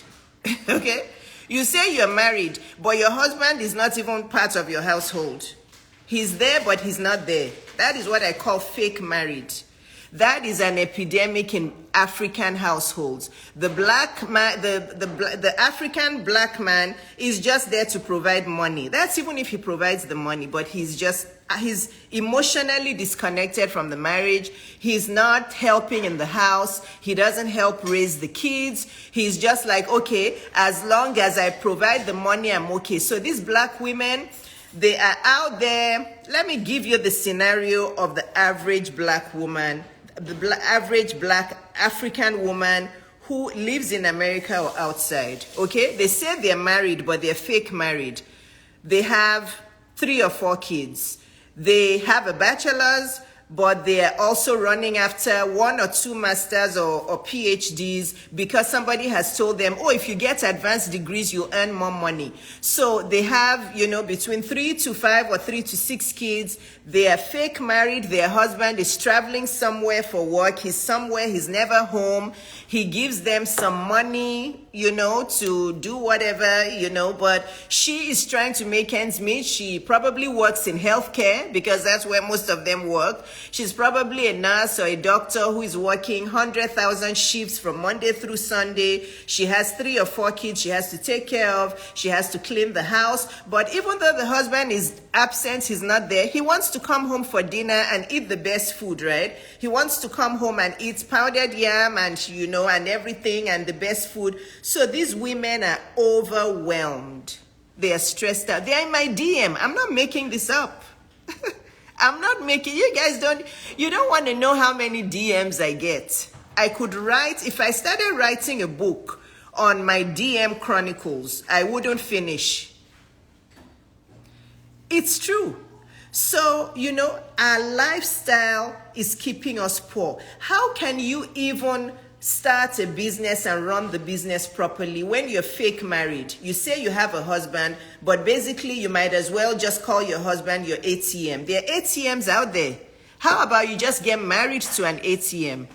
Okay? You say you're married, but your husband is not even part of your household. He's there, but he's not there. That is what I call fake married. That is an epidemic in African households. The black man, the African black man is just there to provide money. That's even if he provides the money, but he's emotionally disconnected from the marriage. He's not helping in the house. He doesn't help raise the kids. He's just like, okay, as long as I provide the money, I'm okay. So these black women, they are out there. Let me give you the scenario of the average black woman, average black African woman who lives in America or outside. Okay, they say they're married, but they're fake married. They have 3 or 4 kids. They have a bachelor's, but they are also running after 1 or 2 masters or PhDs because somebody has told them, oh, if you get advanced degrees, you'll earn more money. So they have, between 3 to 5 or 3 to 6 kids. They are fake married. Their husband is traveling somewhere for work. He's somewhere. He's never home. He gives them some money, to do whatever, but she is trying to make ends meet. She probably works in healthcare because that's where most of them work. She's probably a nurse or a doctor who is working 100,000 shifts from Monday through Sunday. She has 3 or 4 kids she has to take care of. She has to clean the house. But even though the husband is absent, he's not there, he wants to come home for dinner and eat the best food, right? He wants to come home and eat pounded yam and, and everything and the best food. So these women are overwhelmed. They are stressed out. They are in my DM. I'm not making this up. I'm not making, you guys you don't want to know how many DMs I get. I could write, if I started writing a book on my DM chronicles, I wouldn't finish. It's true. So, our lifestyle is keeping us poor. How can you even start a business and run the business properly when you're fake married? You say you have a husband, but basically you might as well just call your husband your ATM. There are ATMs out there. How about you just get married to an ATM?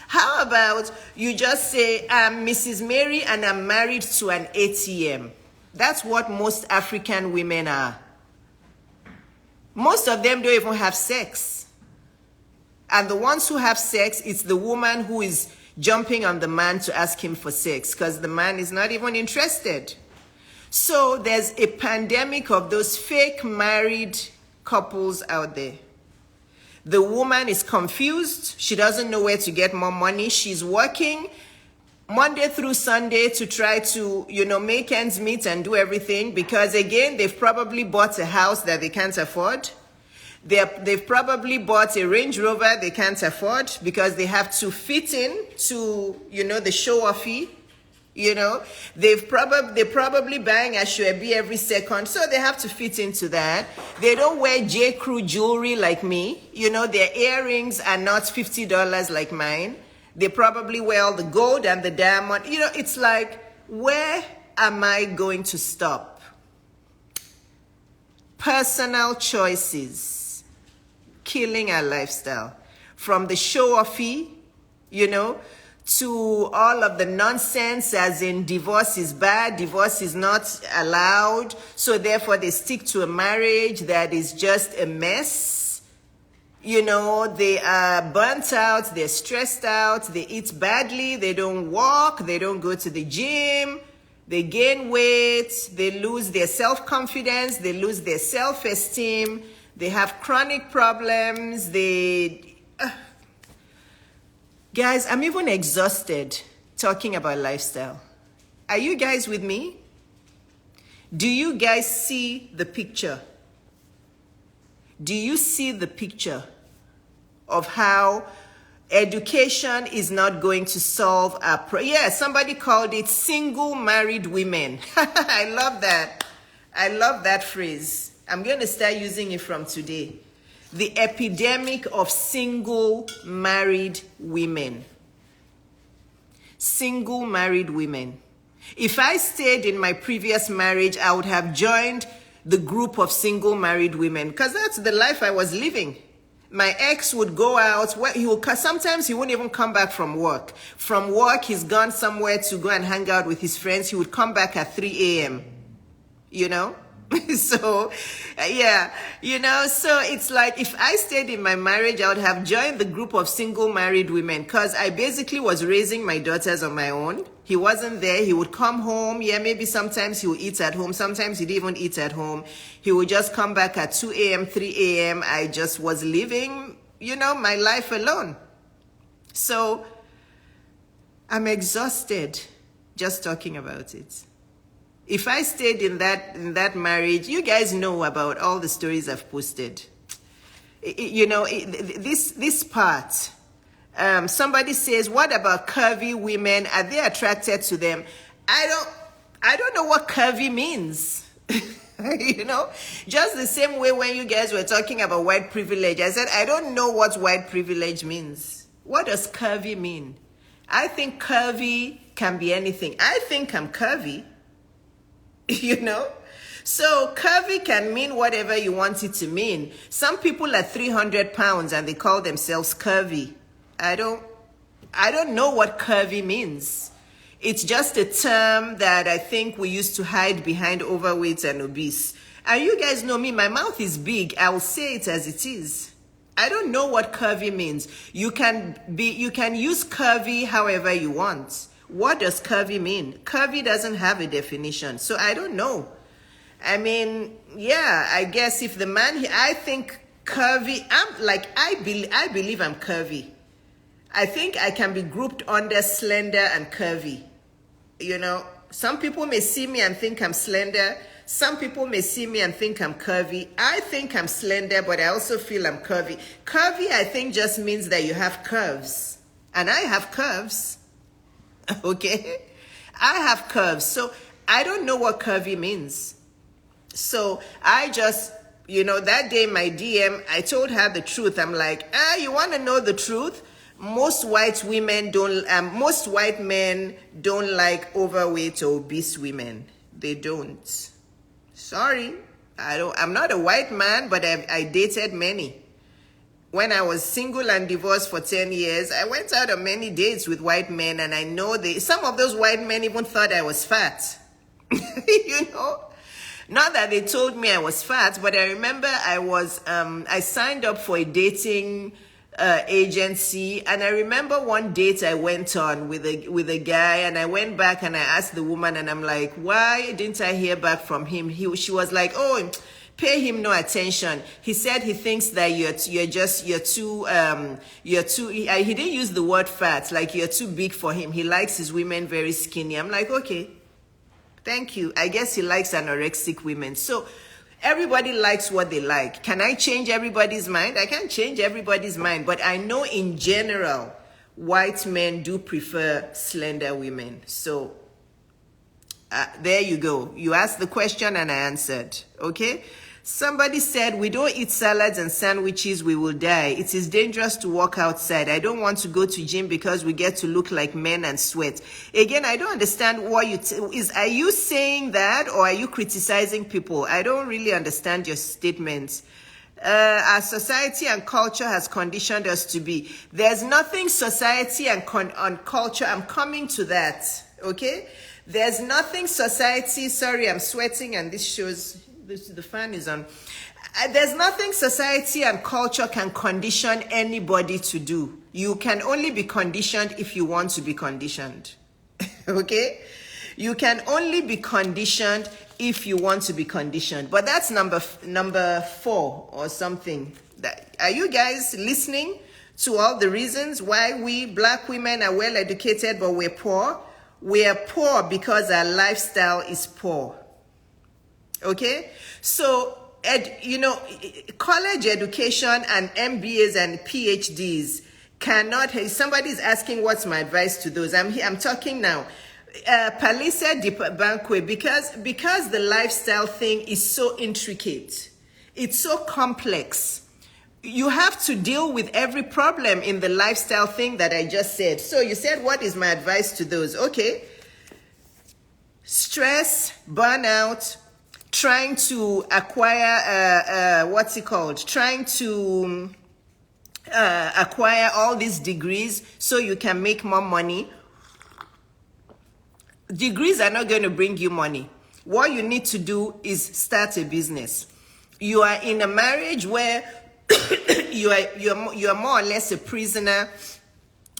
How about you just say, I'm Mrs. Mary and I'm married to an ATM? That's what most African women are. Most of them don't even have sex. And the ones who have sex, it's the woman who is jumping on the man to ask him for sex because the man is not even interested. So there's a pandemic of those fake married couples out there. The woman is confused. She doesn't know where to get more money. She's working Monday through Sunday to try to, make ends meet and do everything because, again, they've probably bought a house that they can't afford. They've probably bought a Range Rover they can't afford because they have to fit in to, the show-offy. They're probably buying a Ashwebi every second, so they have to fit into that. They don't wear J. Crew jewelry like me. Their earrings are not $50 like mine. They probably wear all the gold and the diamond. It's like, where am I going to stop? Personal choices killing our lifestyle. From the show-offy, to all of the nonsense as in divorce is bad, divorce is not allowed, so therefore they stick to a marriage that is just a mess. They are burnt out, they're stressed out, they eat badly, they don't walk, they don't go to the gym, they gain weight, they lose their self-confidence, they lose their self-esteem, they have chronic problems, Guys, I'm even exhausted talking about lifestyle. Are you guys with me? Do you guys see the picture? Do you see the picture of how education is not going to solve our somebody called it single married women. I love that. I love that phrase. I'm going to start using it from today. The epidemic of single married women. Single married women. If I stayed in my previous marriage, I would have joined the group of single married women because that's the life I was living. My ex would go out. Sometimes he wouldn't even come back from work. From work, he's gone somewhere to go and hang out with his friends. He would come back at 3 a.m., So, so it's like if I stayed in my marriage, I would have joined the group of single married women because I basically was raising my daughters on my own. He wasn't there. He would come home. Yeah, maybe sometimes he would eat at home. Sometimes he didn't even eat at home. He would just come back at 2 a.m., 3 a.m. I just was living, my life alone. So I'm exhausted just talking about it. If I stayed in that marriage, you guys know about all the stories I've posted. This part, somebody says, what about curvy women? Are they attracted to them? I don't know what curvy means. Just the same way when you guys were talking about white privilege, I said, I don't know what white privilege means. What does curvy mean? I think curvy can be anything. I think I'm curvy. So curvy can mean whatever you want it to mean. Some people are 300 pounds and they call themselves curvy. I don't know what curvy means. It's just a term that I think we used to hide behind overweight and obese. And you guys know me, my mouth is big. I will say it as it is. I don't know what curvy means. You can use curvy however you want. What does curvy mean? Curvy doesn't have a definition. So I don't know. I mean, yeah, I guess if the man, I think curvy, I believe I'm curvy. I think I can be grouped under slender and curvy. You know, some people may see me and think I'm slender. Some people may see me and think I'm curvy. I think I'm slender, but I also feel I'm curvy. Curvy, I think, just means that you have curves. And I have curves. Okay? I have curves. So I don't know what curvy means. So I just, that day in my DM, I told her the truth. I'm like, you want to know the truth? Most white men don't like overweight or obese women. They don't. Sorry, I'm not a white man, but I dated many. When I was single and divorced for 10 years, I went out on many dates with white men, and I know some of those white men even thought I was fat. Not that they told me I was fat, but I remember I signed up for a dating agency, and I remember one date I went on with a guy, and I went back and I asked the woman, and I'm like, why didn't I hear back from him? She was like, oh, pay him no attention. He said he thinks that you're too he didn't use the word fat, like you're too big for him. He likes his women very skinny. I'm like, okay, thank you. I guess he likes anorexic women. So everybody likes what they like. Can I change everybody's mind? I can't change everybody's mind, but I know in general, white men do prefer slender women. So there you go. You asked the question and I answered. Okay? Somebody said, we don't eat salads and sandwiches, we will die. It is dangerous to walk outside. I don't want to go to gym because we get to look like men and sweat. Again, I don't understand what are you saying that, or are you criticizing people? I don't really understand your statements. Our society and culture has conditioned us to be. There's nothing society and culture. I'm coming to that. Okay? There's nothing society. Sorry, I'm sweating and this shows. The fan is on. There's nothing society and culture can condition anybody to do. You can only be conditioned if you want to be conditioned. Okay? You can only be conditioned if you want to be conditioned. But that's number 4 or something. Are you guys listening to all the reasons why we black women are well educated but we're poor? We are poor because our lifestyle is poor. Okay, so college education and MBAs and PhDs cannot. Somebody's asking what's my advice to those. I'm talking now. Palisa Di Banque, because the lifestyle thing is so intricate, it's so complex. You have to deal with every problem in the lifestyle thing that I just said. So you said, what is my advice to those? Okay, stress, burnout, trying to acquire, trying to acquire all these degrees so you can make more money. Degrees are not going to bring you money. What you need to do is start a business. You are in a marriage where you are more or less a prisoner.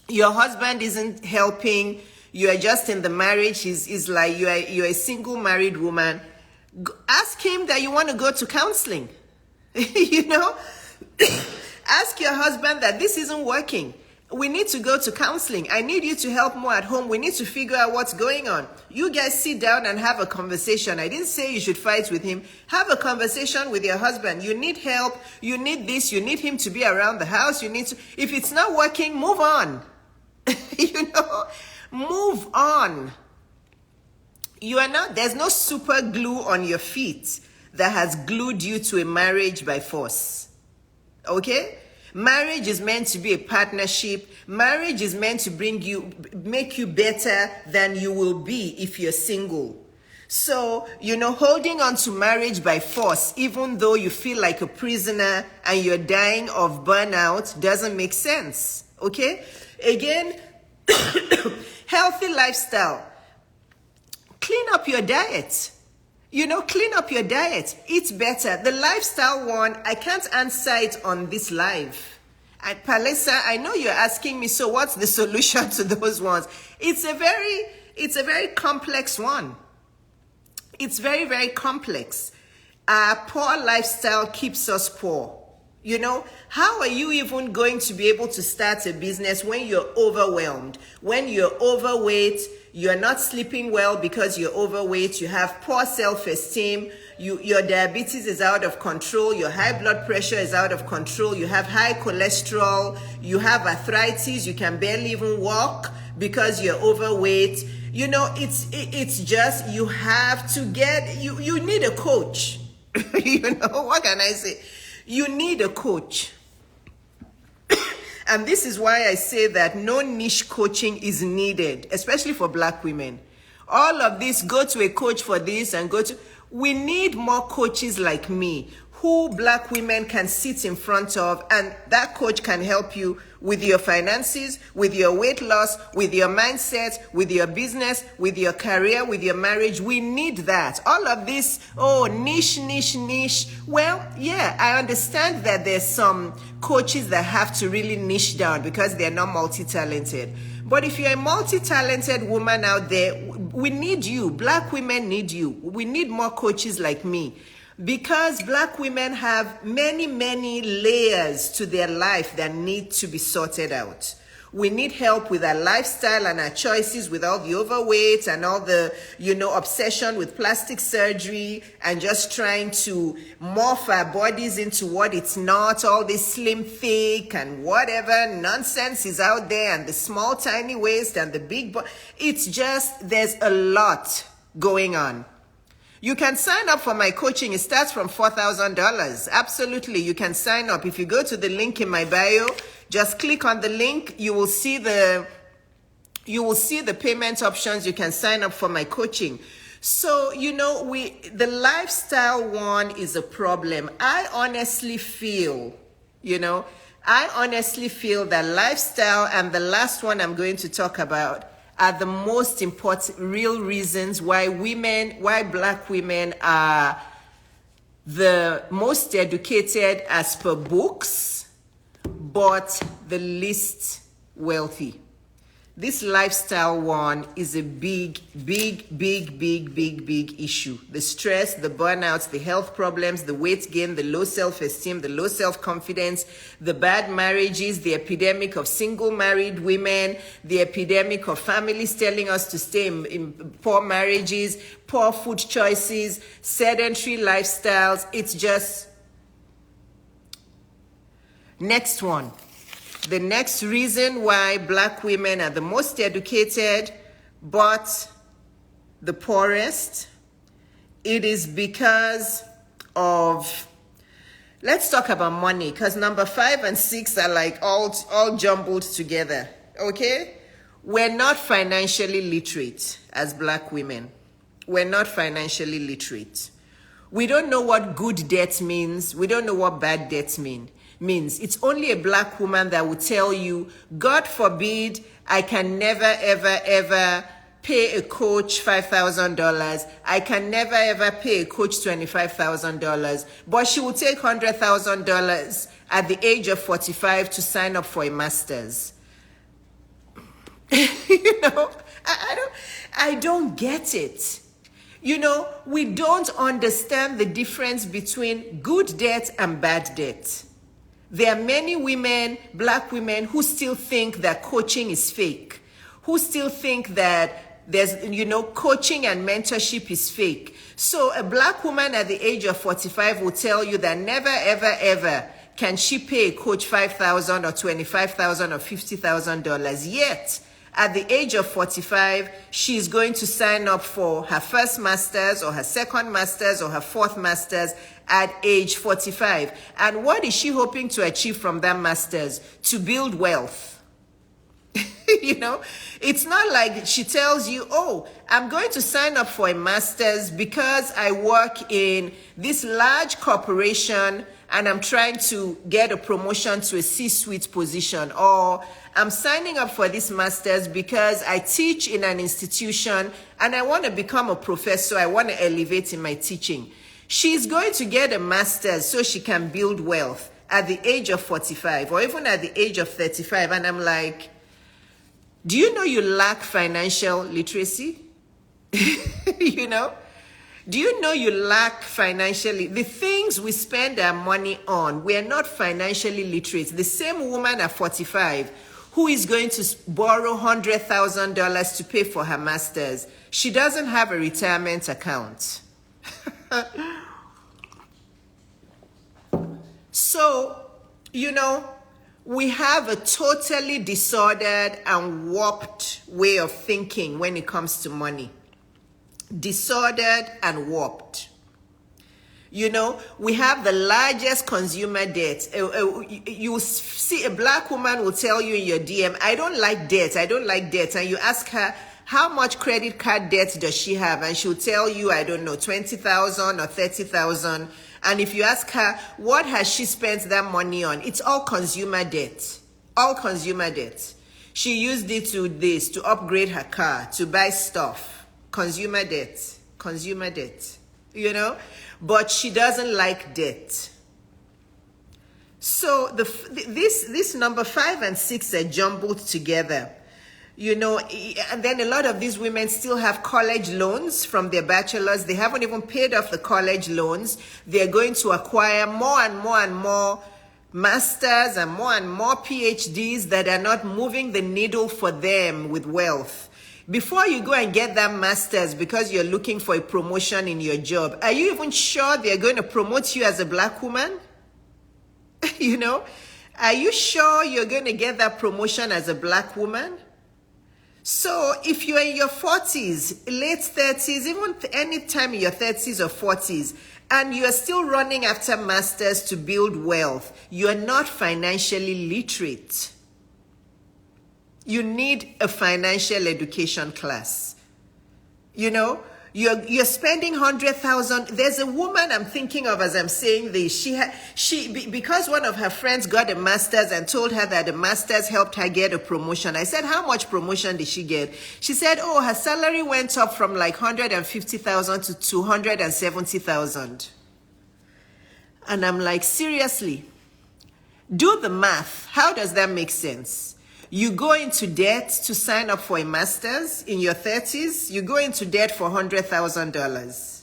Your husband isn't helping. You are just in the marriage. He's like you're a single married woman. Ask him that you want to go to counseling. Ask your husband that this isn't working. We need to go to counseling. I need you to help more at home. We need to figure out what's going on. You guys sit down and have a conversation. I didn't say you should fight with him. Have a conversation with your husband. You need help. You need this. You need him to be around the house. If it's not working, move on. Move on. There's no super glue on your feet that has glued you to a marriage by force. Okay? Marriage is meant to be a partnership. Marriage is meant to make you better than you will be if you're single. So, holding on to marriage by force, even though you feel like a prisoner and you're dying of burnout, doesn't make sense. Okay? Again, healthy lifestyle. Clean up your diet. Clean up your diet, eat better. The lifestyle one, I can't answer it on this live. Palisa, I know you're asking me, so what's the solution to those ones? It's a very complex one. It's very, very complex. Our poor lifestyle keeps us poor. How are you even going to be able to start a business when you're overwhelmed, when you're overweight, you're not sleeping well because you're overweight, you have poor self-esteem, your diabetes is out of control, your high blood pressure is out of control, you have high cholesterol, you have arthritis, you can barely even walk because you're overweight. It's just, you have to you need a coach. What can I say? You need a coach. And this is why I say that no niche coaching is needed, especially for Black women. All of this, go to a coach for this and we need more coaches like me, who Black women can sit in front of, and that coach can help you with your finances, with your weight loss, with your mindset, with your business, with your career, with your marriage. We need that. All of this, niche. Well, yeah, I understand that there's some coaches that have to really niche down because they're not multi-talented. But if you're a multi-talented woman out there, we need you. Black women need you. We need more coaches like me. Because Black women have many, many layers to their life that need to be sorted out. We need help with our lifestyle and our choices, with all the overweight and all the, obsession with plastic surgery and just trying to morph our bodies into what it's not, all this slim, thick and whatever nonsense is out there, and the small, tiny waist and the big it's just, there's a lot going on. You can sign up for my coaching. It starts from $4,000. Absolutely, you can sign up. If you go to the link in my bio, just click on the link. You will see the payment options. You can sign up for my coaching. So, the lifestyle one is a problem. I honestly feel that lifestyle and the last one I'm going to talk about are the most important real reasons why Black women are the most educated as per books, but the least wealthy. This lifestyle one is a big issue. The stress, the burnout, the health problems, the weight gain, the low self-esteem, the low self-confidence, the bad marriages, the epidemic of single married women, the epidemic of families telling us to stay in poor marriages, poor food choices, sedentary lifestyles. It's just... Next one. The next reason why Black women are the most educated but the poorest, it is because of, let's talk about money, because number 5 and 6 are like all jumbled together, okay? We're not financially literate as Black women. We're not financially literate. We don't know what good debt means. We don't know what bad debt means. It's only a Black woman that will tell you, God forbid, I can never, ever, ever pay a coach $5,000. I can never, ever pay a coach $25,000. But she will take $100,000 at the age of 45 to sign up for a master's. I don't get it. We don't understand the difference between good debt and bad debt. There are many women, Black women, who still think that coaching is fake, who still think that there's, coaching and mentorship is fake. So a Black woman at the age of 45 will tell you that never, ever, ever can she pay a coach $5,000 or $25,000 or $50,000. Yet, at the age of 45, she's going to sign up for her first master's or her second master's or her fourth master's at age 45. And what is she hoping to achieve from that master's? To build wealth. It's not like she tells you, oh, I'm going to sign up for a master's because I work in this large corporation and I'm trying to get a promotion to a C-suite position, or I'm signing up for this master's because I teach in an institution and I want to become a professor. I want to elevate in my teaching. She's going to get a master's so she can build wealth at the age of 45 or even at the age of 35. And I'm like, do you know you lack financial literacy? You know? Do you know you lack financially? The things we spend our money on, we are not financially literate. The same woman at 45 who is going to borrow $100,000 to pay for her master's, she doesn't have a retirement account. So, you know, we have a totally disordered and warped way of thinking when it comes to money. Disordered and warped. You know, we have the largest consumer debt. You see a black woman will tell you in your DM, I don't like debt. And you ask her, how much credit card debt does she have? And she'll tell you, I don't know, 20,000 or 30,000. And if you ask her, what has she spent that money on? It's all consumer debt. All consumer debt. She used it to this, to upgrade her car, to buy stuff. Consumer debt, you know, but she doesn't like debt. So this number 5 and 6 are jumbled together, you know, and then a lot of these women still have college loans from their bachelors. They haven't even paid off the college loans. They're going to acquire more and more and more masters and more PhDs that are not moving the needle for them with wealth. Before you go and get that master's because you're looking for a promotion in your job, are you even sure they're going to promote you as a black woman? You know, are you sure you're going to get that promotion as a black woman? So if you're in your 40s, late 30s, even any time in your 30s or 40s, and you're still running after masters to build wealth, you're not financially literate. You need a financial education class. You know, you're spending 100,000. There's a woman I'm thinking of as I'm saying this. Because one of her friends got a master's and told her that the master's helped her get a promotion. I said, how much promotion did she get? She said, oh, her salary went up from like 150,000 to 270,000. And I'm like, seriously, do the math. How does that make sense? You go into debt to sign up for a master's in your 30s. You go into debt for $100,000,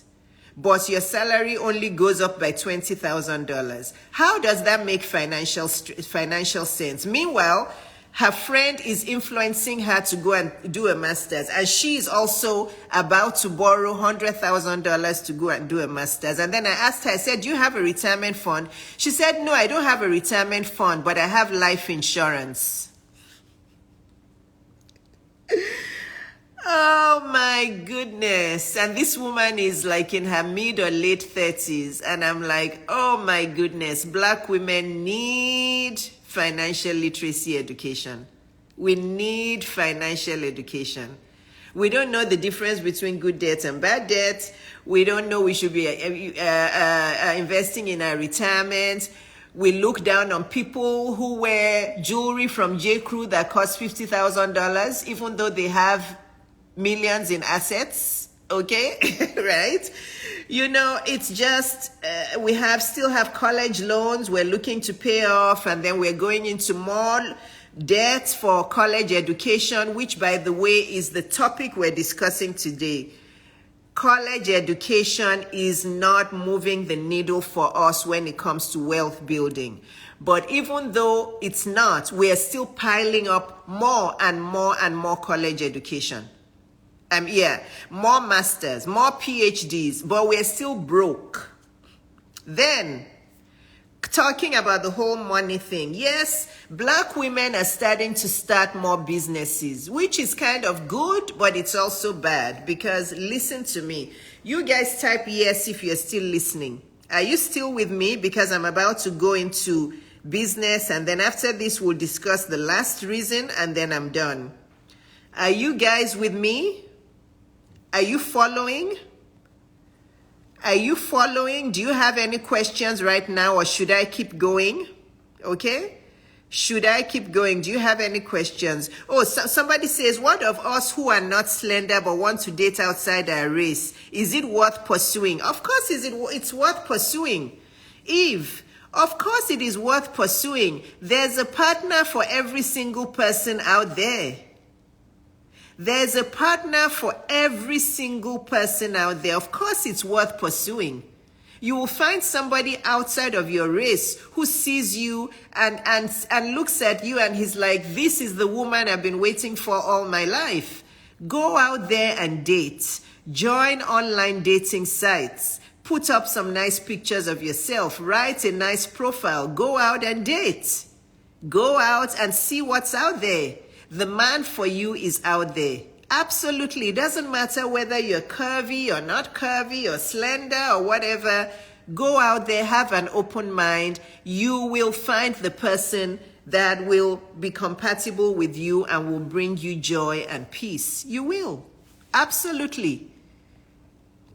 but your salary only goes up by $20,000. How does that make financial sense? Meanwhile, her friend is influencing her to go and do a master's, and she is also about to borrow $100,000 to go and do a master's. And then I asked her, I said, do you have a retirement fund? She said, no, I don't have a retirement fund, but I have life insurance. Oh my goodness. And this woman is like in her mid or late 30s. And I'm like, oh my goodness, black women need financial literacy education. We need financial education. We don't know the difference between good debt and bad debt. We don't know we should be investing in our retirement. We look down on people who wear jewelry from J. Crew that costs $50,000, even though they have millions in assets. Okay, right? You know, it's just we still have college loans we're looking to pay off, and then we're going into more debt for college education, which, by the way, is the topic we're discussing today. College education is not moving the needle for us when it comes to wealth building. But even though it's not, we are still piling up more and more college education. More masters, more PhDs, but we're still broke. Then, talking about the whole money thing, yes, black women are starting to start more businesses, which is kind of good, but it's also bad because, listen to me, you guys type yes if you're still listening. Are you still with me? Because I'm about to go into business, and then after this we'll discuss the last reason, and then I'm done. Are you guys with me? Are you following? Are you following? Do you have any questions right now, or should I keep going? Okay. Should I keep going? Do you have any questions? Oh, somebody says, what of us who are not slender but want to date outside our race? Is it worth pursuing? Of course, it's worth pursuing. Eve, of course it is worth pursuing. There's a partner for every single person out there. There's a partner for every single person out there. Of course it's worth pursuing. You will find somebody outside of your race who sees you and looks at you and he's like, this is the woman I've been waiting for all my life. Go out there and date. Join online dating sites. Put up some nice pictures of yourself. Write a nice profile. Go out and date. Go out and see what's out there. The man for you is out there. Absolutely. It doesn't matter whether you're curvy or not curvy or slender or whatever. Go out there, have an open mind. You will find the person that will be compatible with you and will bring you joy and peace. You will. Absolutely.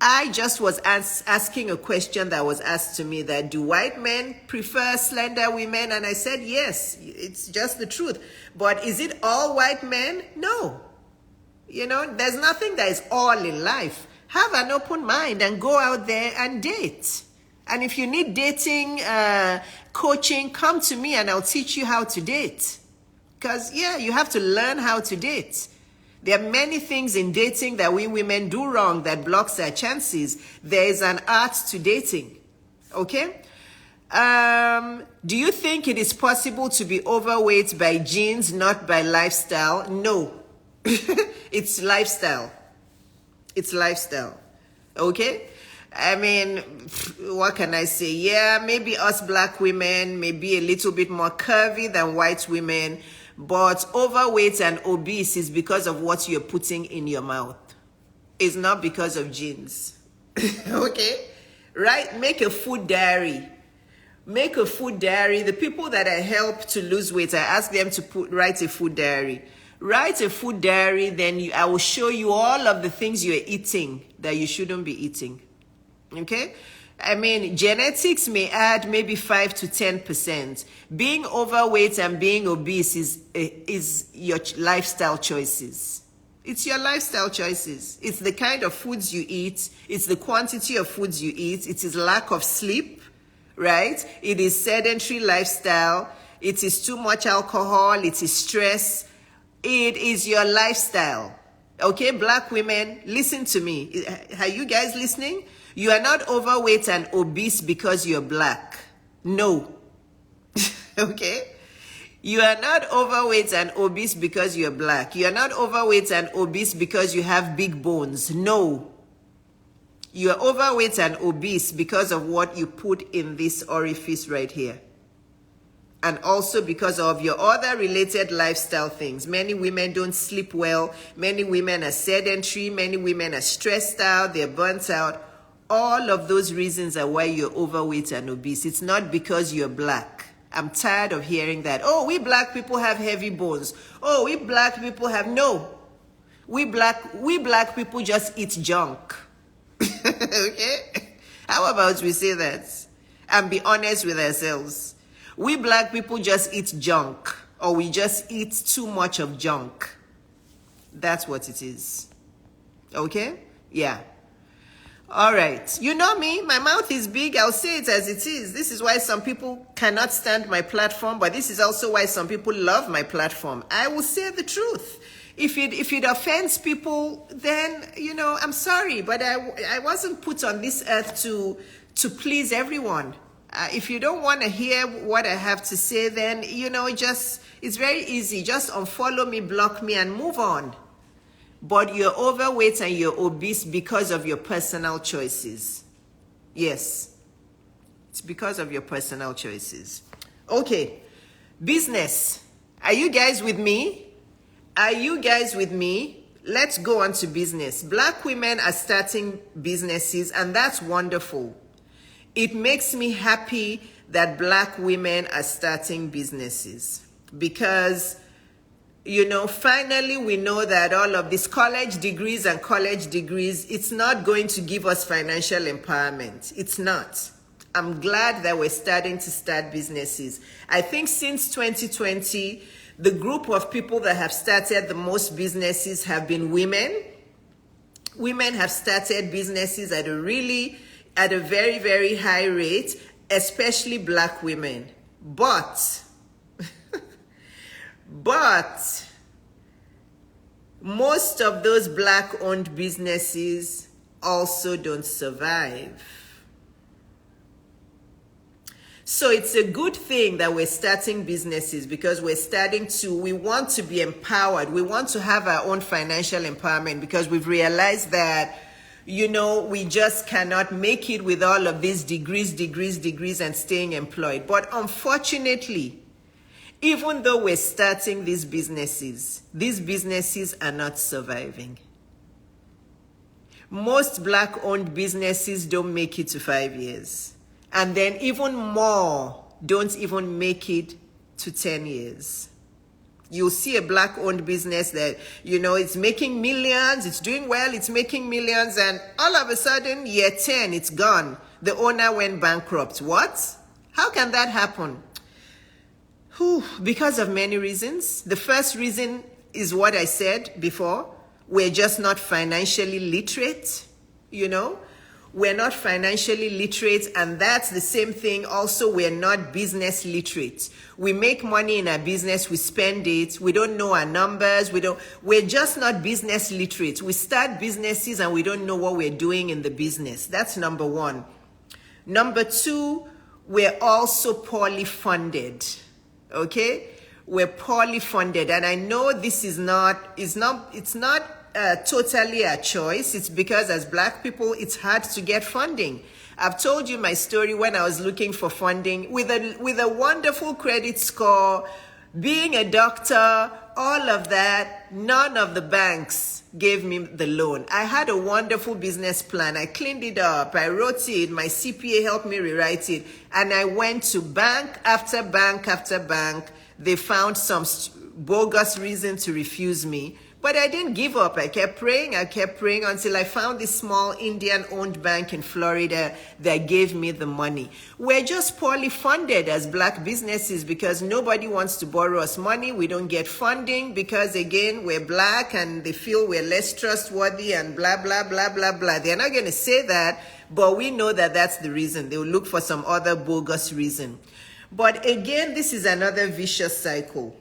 I just was asking a question that was asked to me, that do white men prefer slender women? And I said, yes, it's just the truth. But is it all white men? No. You know, there's nothing that is all in life. Have an open mind and go out there and date. And if you need dating coaching, come to me and I'll teach you how to date. Because, yeah, you have to learn how to date. There are many things in dating that we women do wrong that blocks our chances. There is an art to dating. Okay? Do you think it is possible to be overweight by genes, not by lifestyle? No. It's lifestyle. It's lifestyle. Okay? I mean, what can I say? Yeah, maybe us black women may be a little bit more curvy than white women, but overweight and obese is because of what you're putting in your mouth. It's not because of genes. Okay? Right? Make a food diary. Make a food diary. The people that I help to lose weight, I ask them to write a food diary. Write a food diary, then I will show you all of the things you're eating that you shouldn't be eating. Okay? I mean, genetics may add maybe 5 to 10%. Being overweight and being obese is your lifestyle choices. It's your lifestyle choices. It's the kind of foods you eat. It's the quantity of foods you eat. It is lack of sleep, right? It is sedentary lifestyle. It is too much alcohol. It is stress. It is your lifestyle. Okay, black women, listen to me. Are you guys listening? You are not overweight and obese because you're black. No. Okay? You are not overweight and obese because you're black. You are not overweight and obese because you have big bones. No. You are overweight and obese because of what you put in this orifice right here. And also because of your other related lifestyle things. Many women don't sleep well. Many women are sedentary. Many women are stressed out. They're burnt out. All of those reasons are why you're overweight and obese. It's not because you're black. I'm tired of hearing that. Oh, we black people have heavy bones. Oh, we black people have... No. We black people just eat junk. Okay? How about we say that? And be honest with ourselves. We black people just eat junk, or we just eat too much of junk. That's what it is. Okay? Yeah. All right. You know me, my mouth is big. I'll say it as it is. This is why some people cannot stand my platform, but this is also why some people love my platform. I will say the truth. If it offends people, then, you know, I'm sorry, but I wasn't put on this earth to please everyone. If you don't want to hear what I have to say, then, you know, it's very easy. Just unfollow me, block me, and move on. But you're overweight and you're obese because of your personal choices. Yes. It's because of your personal choices. Okay. Business. Are you guys with me? Are you guys with me? Let's go on to business. Black women are starting businesses, and that's wonderful. It makes me happy that black women are starting businesses because Finally, we know that all of these college degrees, it's not going to give us financial empowerment. It's not. I'm glad that we're starting to start businesses. I think since 2020, the group of people that have started the most businesses have been women. Women have started businesses at a very, very high rate, especially Black women. But most of those Black-owned businesses also don't survive. So it's a good thing that we're starting businesses, because we want to be empowered. We want to have our own financial empowerment, because we've realized that, we just cannot make it with all of these degrees and staying employed. But unfortunately, even though we're starting these businesses are not surviving. Most Black-owned businesses don't make it to 5 years. And then even more don't even make it to 10 years. You'll see a Black-owned business that, it's making millions, it's doing well, it's making millions, and all of a sudden, year 10, it's gone. The owner went bankrupt. What? How can that happen? Because of many reasons. The first reason is what I said before. We're just not financially literate, We're not financially literate, and that's the same thing. Also, we're not business literate. We make money in our business, we spend it, we don't know our numbers, we're just not business literate. We start businesses and we don't know what we're doing in the business. That's number one. Number two, we're also poorly funded. Okay? We're poorly funded, and I know this it's not totally a choice. It's because as Black people, it's hard to get funding. I've told you my story when I was looking for funding with a wonderful credit score, being a doctor, all of that. None of the banks gave me the loan. I had a wonderful business plan. I cleaned it up. I wrote it. My CPA helped me rewrite it. And I went to bank after bank after bank. They found some bogus reason to refuse me. But I didn't give up. I kept praying until I found this small Indian-owned bank in Florida that gave me the money. We're just poorly funded as Black businesses because nobody wants to borrow us money. We don't get funding because, again, we're Black and they feel we're less trustworthy and blah, blah, blah, blah, blah. They're not going to say that, but we know that that's the reason. They will look for some other bogus reason. But again, this is another vicious cycle,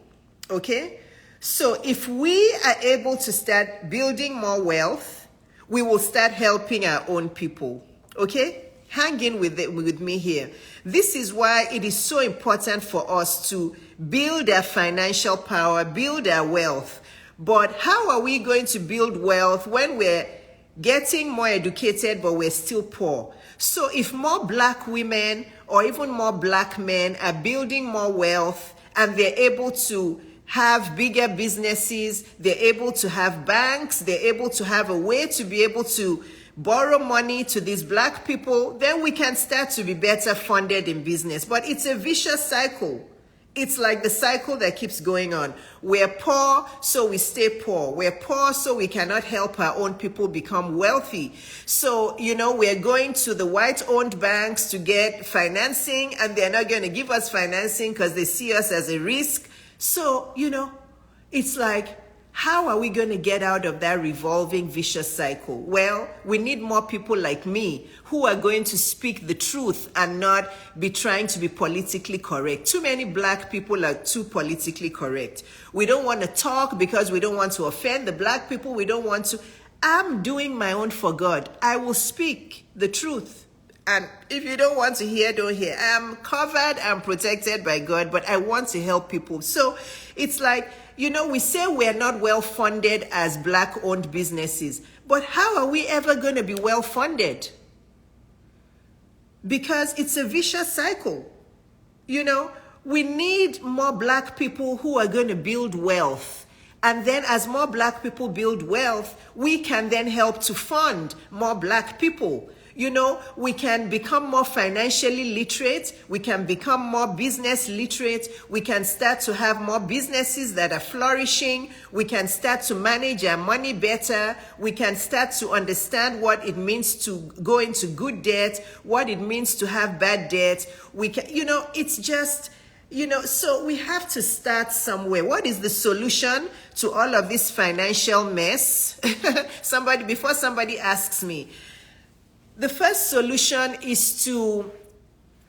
okay? So if we are able to start building more wealth, we will start helping our own people, okay? Hang in with me here. This is why it is so important for us to build our financial power, build our wealth. But how are we going to build wealth when we're getting more educated but we're still poor? So if more Black women or even more Black men are building more wealth and they're able to have bigger businesses, they're able to have banks, they're able to have a way to be able to borrow money to these Black people, then we can start to be better funded in business. But it's a vicious cycle. It's like the cycle that keeps going on. We're poor, so we stay poor. We're poor, so we cannot help our own people become wealthy. So, we're going to the white-owned banks to get financing, and they're not going to give us financing because they see us as a risk. So, it's like, how are we going to get out of that revolving vicious cycle? Well, we need more people like me who are going to speak the truth and not be trying to be politically correct. Too many Black people are too politically correct. We don't want to talk because we don't want to offend the Black people. We don't want to. I'm doing my own for God. I will speak the truth. And if you don't want to hear, don't hear. I'm covered and protected by God, but I want to help people. So it's like, we say we're not well-funded as Black-owned businesses, but how are we ever going to be well-funded? Because it's a vicious cycle. We need more Black people who are going to build wealth. And then as more Black people build wealth, we can then help to fund more Black people. You know, we can become more financially literate. We can become more business literate. We can start to have more businesses that are flourishing. We can start to manage our money better. We can start to understand what it means to go into good debt, what it means to have bad debt. We can, you know, it's just, you know, so we have to start somewhere. What is the solution to all of this financial mess? Before somebody asks me, the first solution is to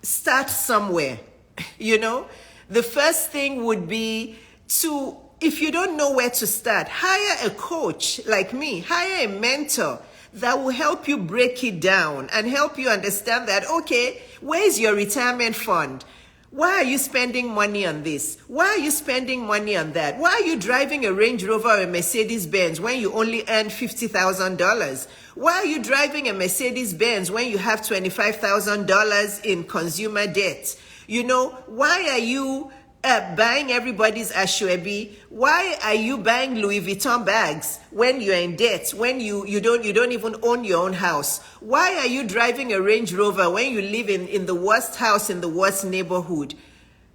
start somewhere. You know, the first thing would be to, if you don't know where to start, hire a coach like me, hire a mentor that will help you break it down and help you understand that, okay, where's your retirement fund? Why are you spending money on this? Why are you spending money on that? Why are you driving a Range Rover or a Mercedes-Benz when you only earn $50,000? Why are you driving a Mercedes-Benz when you have $25,000 in consumer debt? You know, why are you buying everybody's Ashwebi? Why are you buying Louis Vuitton bags when you're in debt, when you don't even own your own house? Why are you driving a Range Rover when you live in the worst house in the worst neighborhood?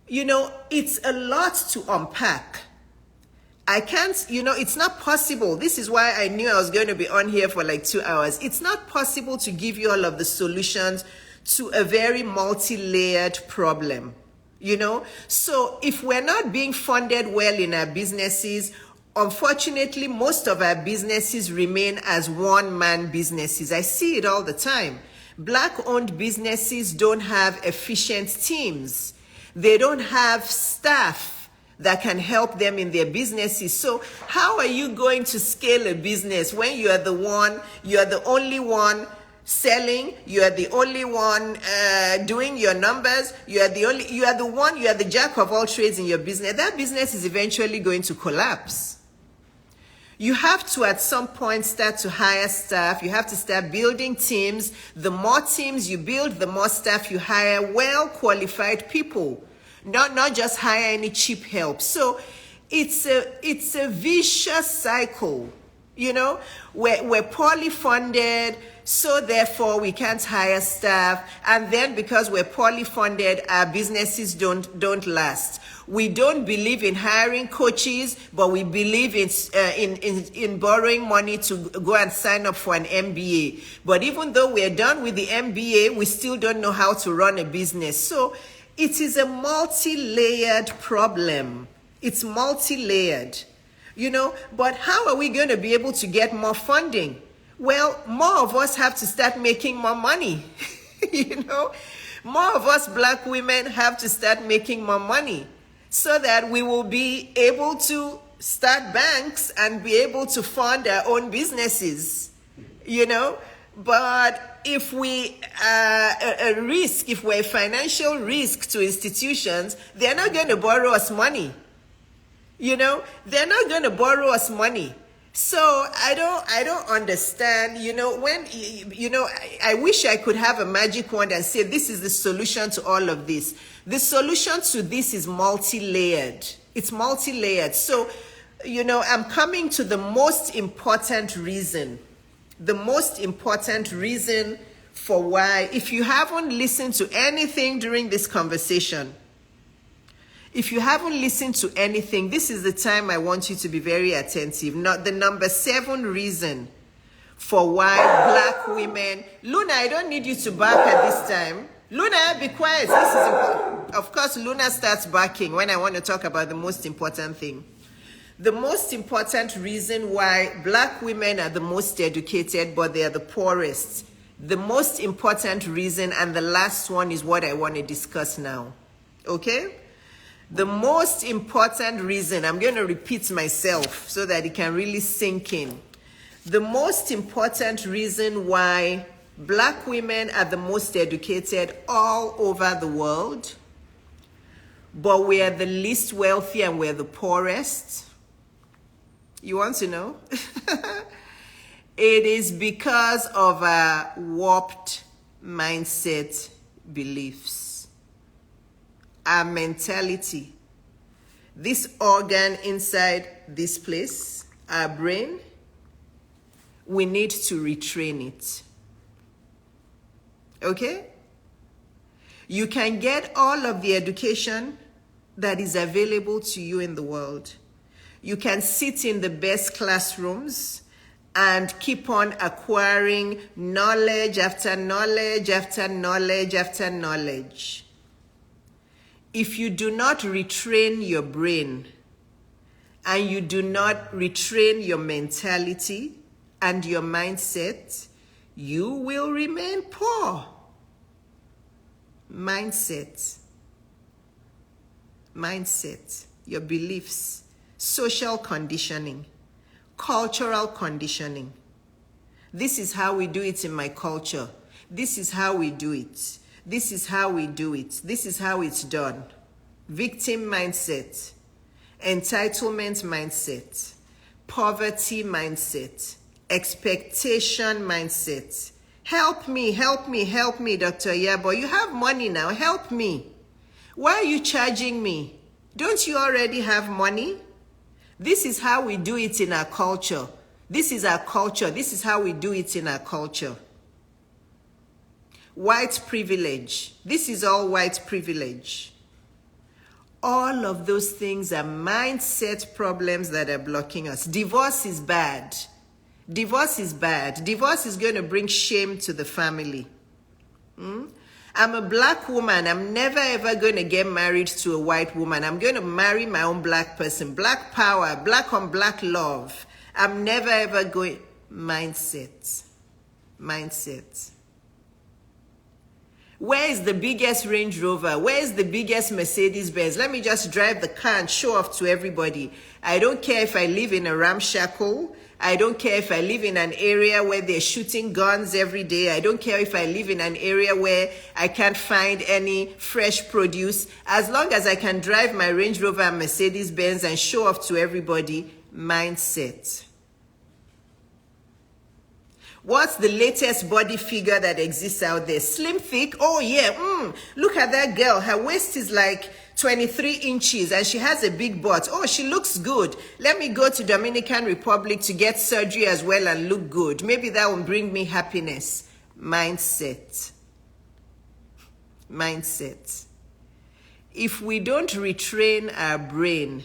You know, it's a lot to unpack. I can't, you know, it's not possible. This is why I knew I was going to be on here for like 2 hours. It's not possible to give you all of the solutions to a very multi-layered problem. You know, so if we're not being funded well in our businesses, unfortunately, most of our businesses remain as one-man businesses. I see it all the time. Black-owned businesses don't have efficient teams. They don't have staff that can help them in their businesses. So how are you going to scale a business when you are the only one selling, you are the only one doing your numbers, you are the jack of all trades in your business? That business is eventually going to collapse. You have to at some point start to hire staff. You have to start building teams. The more teams you build, the more staff you hire, well qualified people, not just hire any cheap help. So it's a vicious cycle. You know, we're poorly funded, so therefore we can't hire staff, and then because we're poorly funded, our businesses don't last. We don't believe in hiring coaches, but we believe in borrowing money to go and sign up for an MBA. But even though we're done with the MBA, we still don't know how to run a business. So it is a multi-layered problem. It's multi-layered. You know, but how are we going to be able to get more funding? Well, more of us have to start making more money. You know, more of us Black women have to start making more money so that we will be able to start banks and be able to fund our own businesses, you know. But if we are a risk, if we're a financial risk to institutions, they're not going to borrow us money. You know, they're not going to borrow us money. So I don't understand, you know, when, you know, I wish I could have a magic wand and say, this is the solution to all of this. The solution to this is multi-layered. It's multi-layered. So, you know, I'm coming to the most important reason for why, if you haven't listened to anything during this conversation, if you haven't listened to anything, this is the time I want you to be very attentive. Not the number 7 reason for why Black women. Luna, I don't need you to bark at this time. Luna, be quiet. This is important. Of course, Luna starts barking when I want to talk about the most important thing. The most important reason why Black women are the most educated, but they are the poorest. The most important reason, and the last one, is what I want to discuss now. Okay? The most important reason, I'm going to repeat myself so that it can really sink in. The most important reason why Black women are the most educated all over the world, but we are the least wealthy and we're the poorest. You want to know? It is because of our warped mindset beliefs. Our mentality, this organ inside this place, our brain, we need to retrain it. Okay? You can get all of the education that is available to you in the world. You can sit in the best classrooms and keep on acquiring knowledge after knowledge after knowledge after knowledge. If you do not retrain your brain and you do not retrain your mentality and your mindset, you will remain poor. Mindset, your beliefs, social conditioning, cultural conditioning. This is how we do it in my culture. This is how we do it. This is how we do it. This is how it's done. Victim mindset, entitlement mindset, poverty mindset, expectation mindset. Help me, help me, help me, Dr. Iyabo. You have money now. Help me. Why are you charging me? Don't you already have money? This is how we do it in our culture. This is our culture. This is how we do it in our culture. White privilege. This is all white privilege. All of those things are mindset problems that are blocking us. Divorce is bad. Divorce is bad. Divorce is going to bring shame to the family. I'm a black woman. I'm never ever going to get married to a white woman. I'm going to marry my own black person. Black power, black on black love. I'm never ever going. Mindset. Where is the biggest Range Rover? Where is the biggest Mercedes Benz? Let me just drive the car and show off to everybody. I don't care if I live in a ramshackle. I don't care if I live in an area where they're shooting guns every day. I don't care if I live in an area where I can't find any fresh produce. As long as I can drive my Range Rover and Mercedes Benz and show off to everybody, mindset. What's the latest body figure that exists out there? Slim, thick? Oh yeah, look at that girl. Her waist is like 23 inches and she has a big butt. Oh, she looks good. Let me go to Dominican Republic to get surgery as well and look good. Maybe that will bring me happiness. Mindset. If we don't retrain our brain,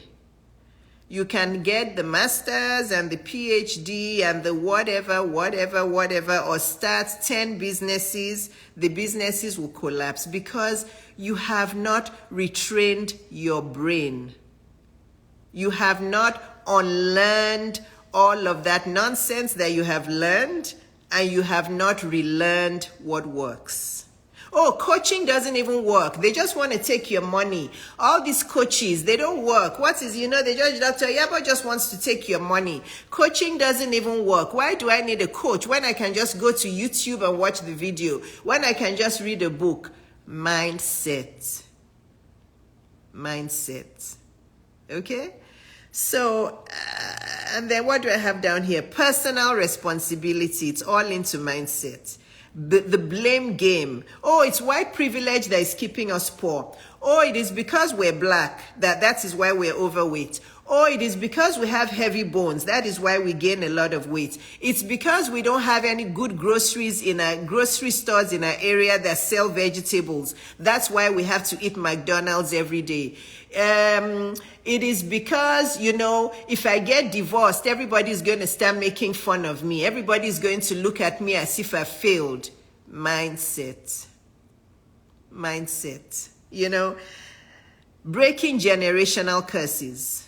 you can get the masters and the PhD and the whatever, or start 10 businesses. The businesses will collapse because you have not retrained your brain. You have not unlearned all of that nonsense that you have learned, and you have not relearned what works. Oh, coaching doesn't even work. They just want to take your money. All these coaches, they don't work. What is, they just, Dr. Iyabo just wants to take your money. Coaching doesn't even work. Why do I need a coach when I can just go to YouTube and watch the video? When I can just read a book? Mindset. Okay? So, and then what do I have down here? Personal responsibility. It's all into mindset. The blame game. Oh, it's white privilege that is keeping us poor. Oh, it is because we're black that is why we're overweight. Oh, it is because we have heavy bones. That is why we gain a lot of weight. It's because we don't have any good groceries in our grocery stores in our area that sell vegetables. That's why we have to eat McDonald's every day. It is because, if I get divorced, everybody's going to start making fun of me. Everybody's going to look at me as if I failed. Mindset. Breaking generational curses,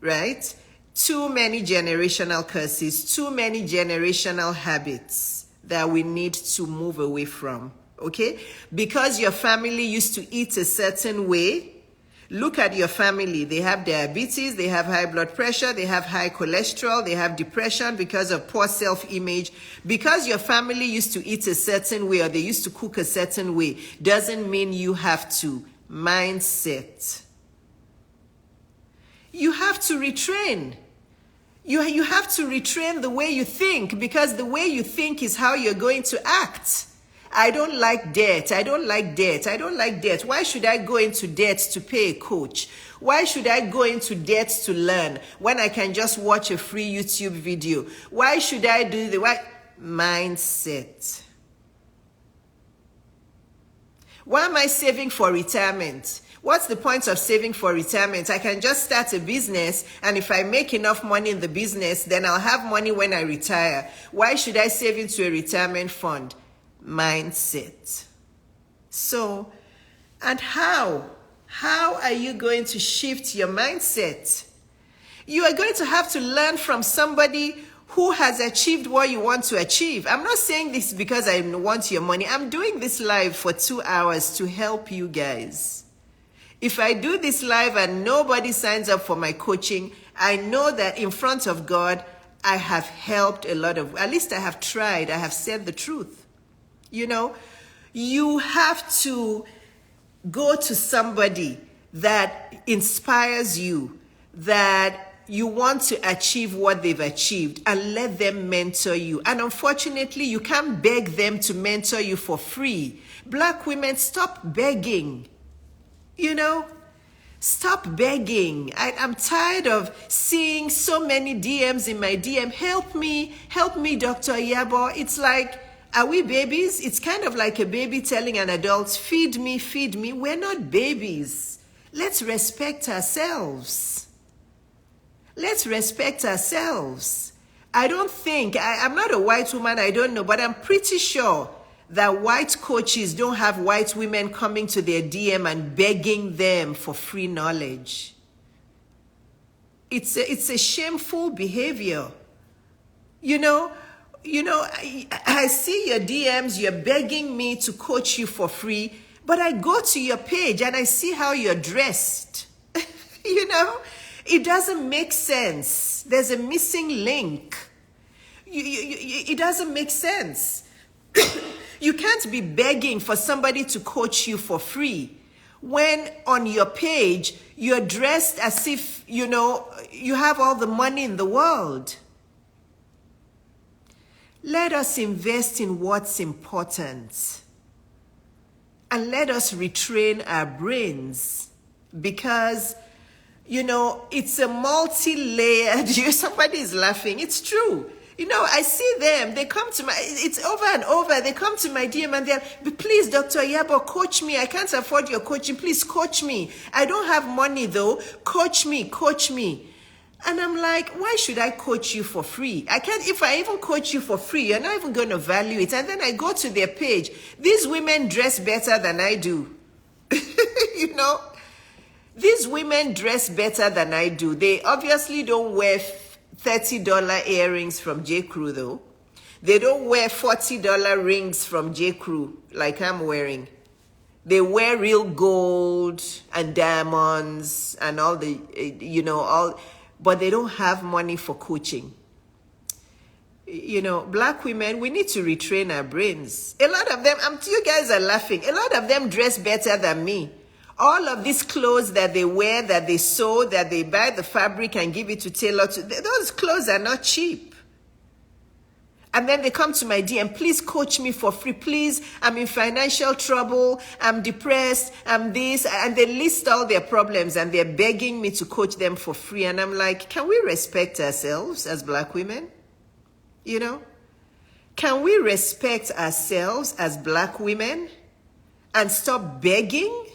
right? Too many generational curses, too many generational habits that we need to move away from, okay? Because your family used to eat a certain way. Look at your family. They have diabetes, they have high blood pressure, they have high cholesterol, they have depression because of poor self-image. Because your family used to eat a certain way or they used to cook a certain way doesn't mean you have to. Mindset. You have to retrain. You have to retrain the way you think, because the way you think is how you're going to act. I don't like debt. Why should I go into debt to pay a coach? Why should I go into debt to learn when I can just watch a free YouTube video? Why should I do mindset? Why am I saving for retirement? What's the point of saving for retirement? I can just start a business, and if I make enough money in the business, then I'll have money when I retire. Why should I save into a retirement fund? Mindset. So, and how? How are you going to shift your mindset? You are going to have to learn from somebody who has achieved what you want to achieve. I'm not saying this because I want your money. I'm doing this live for 2 hours to help you guys. If I do this live and nobody signs up for my coaching, I know that in front of God, I have helped a lot of, at least I have tried, I have said the truth. You know, you have to go to somebody that inspires you, that you want to achieve what they've achieved, and let them mentor you. And unfortunately, you can't beg them to mentor you for free. Black women, stop begging. You know, stop begging. I'm tired of seeing so many DMs in my DM. Help me, Dr. Iyabo. It's like, are we babies? It's kind of like a baby telling an adult, feed me, feed me. We're not babies. Let's respect ourselves. Let's respect ourselves. I don't think, I'm not a white woman, I don't know, but I'm pretty sure that white coaches don't have white women coming to their DM and begging them for free knowledge. It's a shameful behavior. You know, I see your DMs, you're begging me to coach you for free, but I go to your page and I see how you're dressed. You know, it doesn't make sense. There's a missing link. It doesn't make sense. You can't be begging for somebody to coach you for free when on your page you're dressed as if, you know, you have all the money in the world. Let us invest in what's important. And let us retrain our brains, because, you know, it's a multi-layered, somebody is laughing, it's true. You know, I see them, they come to my, it's over and over, they come to my DM and they're, please, Dr. Iyabo, coach me. I can't afford your coaching. Please coach me. I don't have money though. Coach me, coach me. And I'm like, why should I coach you for free? I can't, if I even coach you for free, you're not even going to value it. And then I go to their page. These women dress better than I do. You know, these women dress better than I do. They obviously don't wear $30 earrings from J. Crew though. They don't wear $40 rings from J. Crew like I'm wearing. They wear real gold and diamonds and all the, you know, all, but they don't have money for coaching. You know, black women, we need to retrain our brains. A lot of them, you guys are laughing. A lot of them dress better than me. All of these clothes that they wear, that they sew, that they buy the fabric and give it to tailor, those clothes are not cheap. And then they come to my DM, please coach me for free, please, I'm in financial trouble, I'm depressed, I'm this, and they list all their problems and they're begging me to coach them for free. And I'm like, can we respect ourselves as black women? You know, can we respect ourselves as black women and stop begging?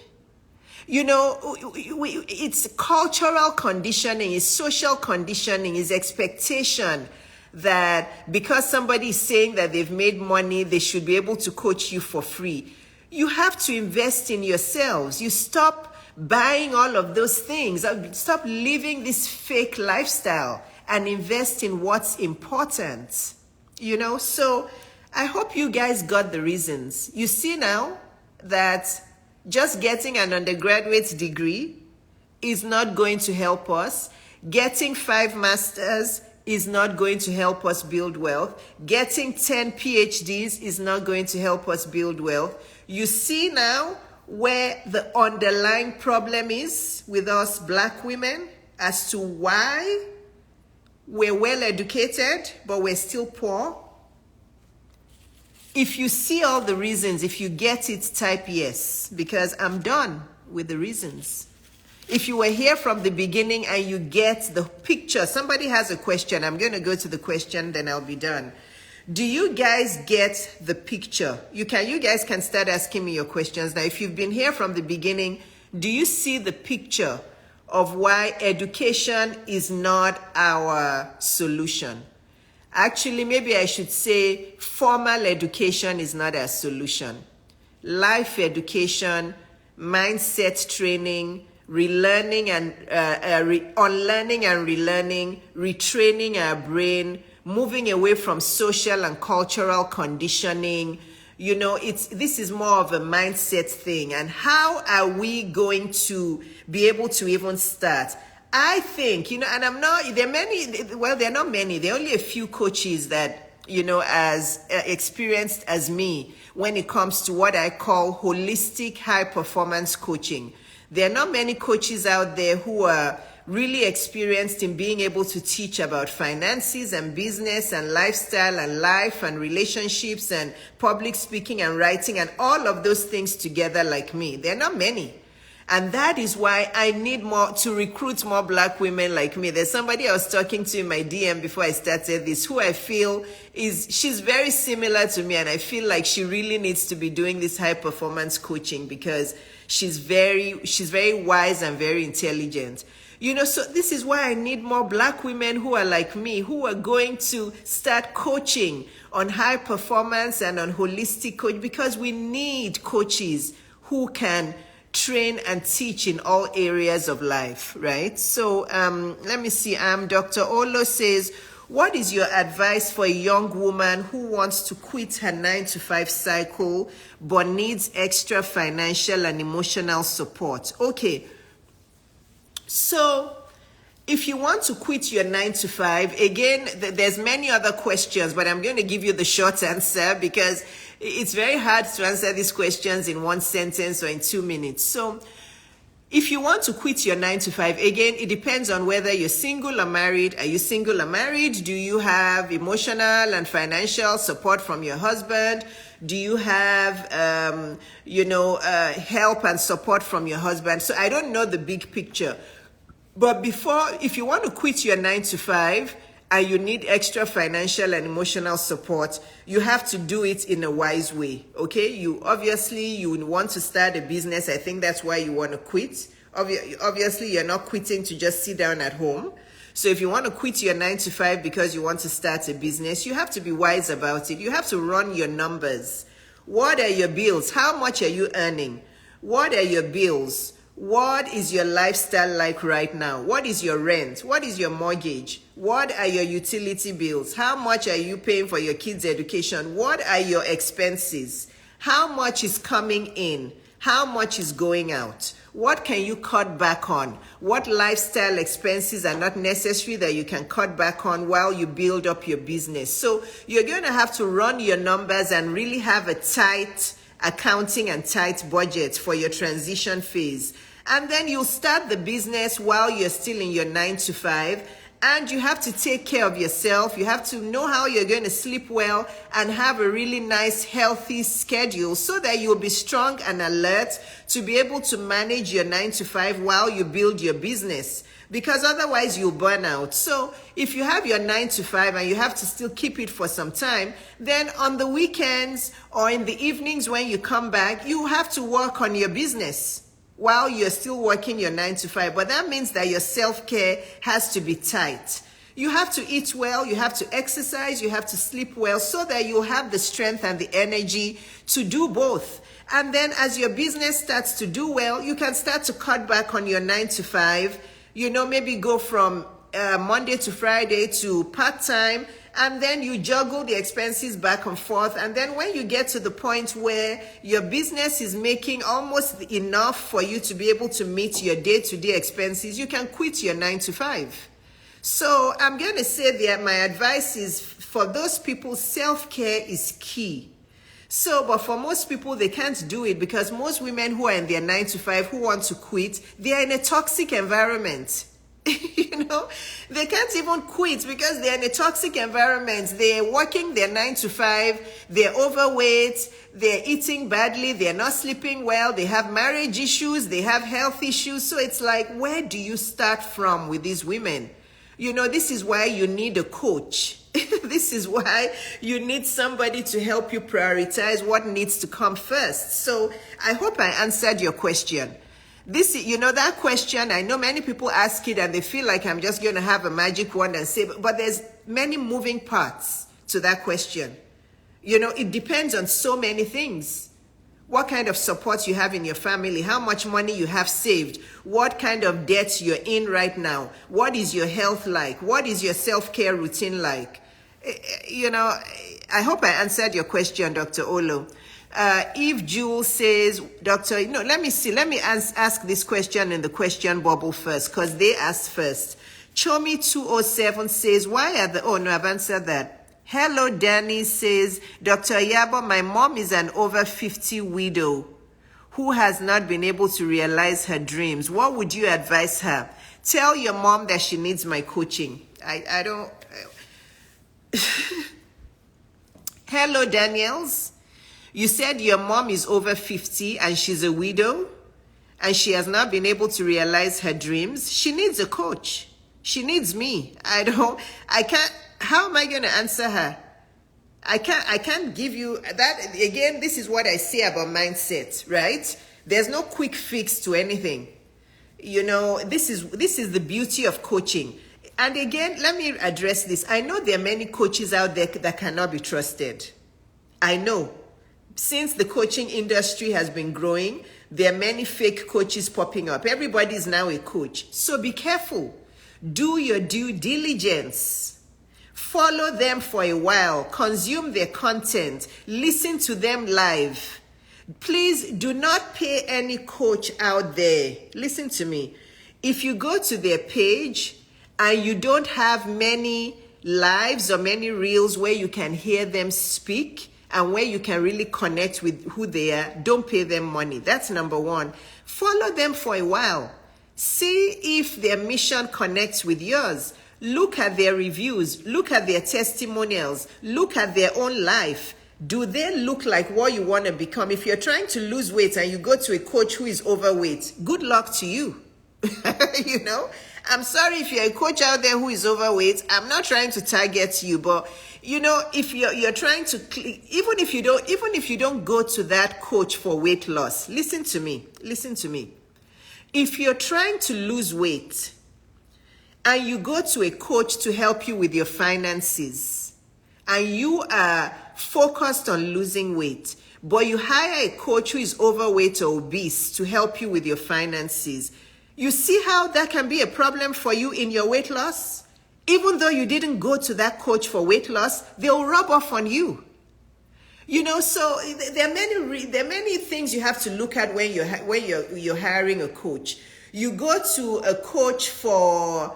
You know, it's cultural conditioning, it's social conditioning, it's expectation that because somebody is saying that they've made money, they should be able to coach you for free. You have to invest in yourselves. You stop buying all of those things. Stop living this fake lifestyle and invest in what's important. You know, so I hope you guys got the reasons. You see now that just getting an undergraduate degree is not going to help us. Getting 5 masters is not going to help us build wealth. Getting 10 PhDs is not going to help us build wealth. You see now where the underlying problem is with us black women as to why we're well educated, but we're still poor. If you see all the reasons, if you get it, type yes, because I'm done with the reasons. If you were here from the beginning and you get the picture, somebody has a question, I'm going to go to the question, then I'll be done. Do you guys get the picture? You guys can start asking me your questions. Now, if you've been here from the beginning, do you see the picture of why education is not our solution? Actually, maybe I should say formal education is not our solution. Life education, mindset training, relearning and unlearning and relearning, retraining our brain, moving away from social and cultural conditioning. You know, this is more of a mindset thing. And how are we going to be able to even start? I think, you know, and there are not many, there are only a few coaches that, you know, as experienced as me when it comes to what I call holistic high performance coaching. There are not many coaches out there who are really experienced in being able to teach about finances and business and lifestyle and life and relationships and public speaking and writing and all of those things together like me. There are not many. And that is why I need to recruit more Black women like me. There's somebody I was talking to in my DM before I started this who I feel she's very similar to me, and I feel like she really needs to be doing this high performance coaching because she's very wise and very intelligent. You know, so this is why I need more Black women who are like me, who are going to start coaching on high performance and on holistic coach, because we need coaches who can train and teach in all areas of life, right? So let me see. Dr. Olo says, what is your advice for a young woman who wants to quit her 9-to-5 cycle but needs extra financial and emotional support? Okay, so if you want to quit your 9-to-5, again, there's many other questions, but I'm going to give you the short answer because it's very hard to answer these questions in one sentence or in 2 minutes. So if you want to quit your 9-to-5, again, it depends on whether you're single or married. Are you single or married? Do you have emotional and financial support from your husband? Do you have, help and support from your husband? So I don't know the big picture. But if you want to quit your 9-to-5 and you need extra financial and emotional support, you have to do it in a wise way, okay? You want to start a business. I think that's why you want to quit. Obviously, you're not quitting to just sit down at home. So if you want to quit your 9-to-5 because you want to start a business, you have to be wise about it. You have to run your numbers. What are your bills? How much are you earning? What are your bills? What is your lifestyle like right now? What is your rent? What is your mortgage? What are your utility bills? How much are you paying for your kids' education? What are your expenses? How much is coming in? How much is going out? What can you cut back on? What lifestyle expenses are not necessary that you can cut back on while you build up your business? So you're going to have to run your numbers and really have a tight accounting and tight budget for your transition phase. And then you'll start the business while you're still in your 9-to-5. And you have to take care of yourself. You have to know how you're going to sleep well and have a really nice, healthy schedule so that you'll be strong and alert to be able to manage your 9-to-5 while you build your business. Because otherwise you'll burn out. So if you have your 9-to-5 and you have to still keep it for some time, then on the weekends or in the evenings when you come back, you have to work on your business while you're still working your 9-to-5. But that means that your self-care has to be tight. You have to eat well, you have to exercise, you have to sleep well so that you'll have the strength and the energy to do both. And then as your business starts to do well, you can start to cut back on your 9-to-5. You know, maybe go from Monday to Friday to part-time, and then you juggle the expenses back and forth. And then when you get to the point where your business is making almost enough for you to be able to meet your day-to-day expenses, you can quit your 9-to-5. So I'm going to say that my advice is for those people, self-care is key. So, but for most people, they can't do it because most women who are in their 9-to-5 who want to quit, they are in a toxic environment. You know, they can't even quit because they're in a toxic environment. They're working their 9-to-5, they're overweight, they're eating badly, they're not sleeping well, they have marriage issues, they have health issues. So it's like, where do you start from with these women? You know, this is why you need a coach. This is why you need somebody to help you prioritize what needs to come first. So I hope I answered your question. That question, I know many people ask it and they feel like I'm just going to have a magic wand and say, but there's many moving parts to that question. It depends on so many things. What kind of support you have in your family, how much money you have saved, what kind of debt you're in right now, what is your health like, what is your self-care routine like? I hope I answered your question, Dr. Olo. If Jewel says, Doctor, let me ask this question in the question bubble first, because they asked first. Chomi 207 says, I've answered that. Hello, Danny says, Dr. Iyabo, my mom is an over 50 widow who has not been able to realize her dreams. What would you advise her? Tell your mom that she needs my coaching. I don't... Hello, Daniels. You said your mom is over 50 and she's a widow and she has not been able to realize her dreams. She needs a coach. She needs me. How am I going to answer her? I can't give you that. Again, this is what I say about mindset, right? There's no quick fix to anything. This is the beauty of coaching. And again, let me address this. I know there are many coaches out there that cannot be trusted. I know. Since the coaching industry has been growing, there are many fake coaches popping up. Everybody is now a coach. So be careful. Do your due diligence. Follow them for a while. Consume their content. Listen to them live. Please do not pay any coach out there. Listen to me. If you go to their page and you don't have many lives or many reels where you can hear them speak and where you can really connect with who they are, don't pay them money. That's number one. Follow them for a while. See if their mission connects with yours. Look at their reviews. Look at their testimonials. Look at their own life. Do they look like what you want to become? If you're trying to lose weight and you go to a coach who is overweight, good luck to you. I'm sorry if you're a coach out there who is overweight. I'm not trying to target you, but if you're trying to, even if you don't go to that coach for weight loss, listen to me. If you're trying to lose weight and you go to a coach to help you with your finances and you are focused on losing weight, but you hire a coach who is overweight or obese to help you with your finances, you see how that can be a problem for you in your weight loss? Even though you didn't go to that coach for weight loss, they'll rub off on you. So there are many things you have to look at when you're hiring a coach. You go to a coach for,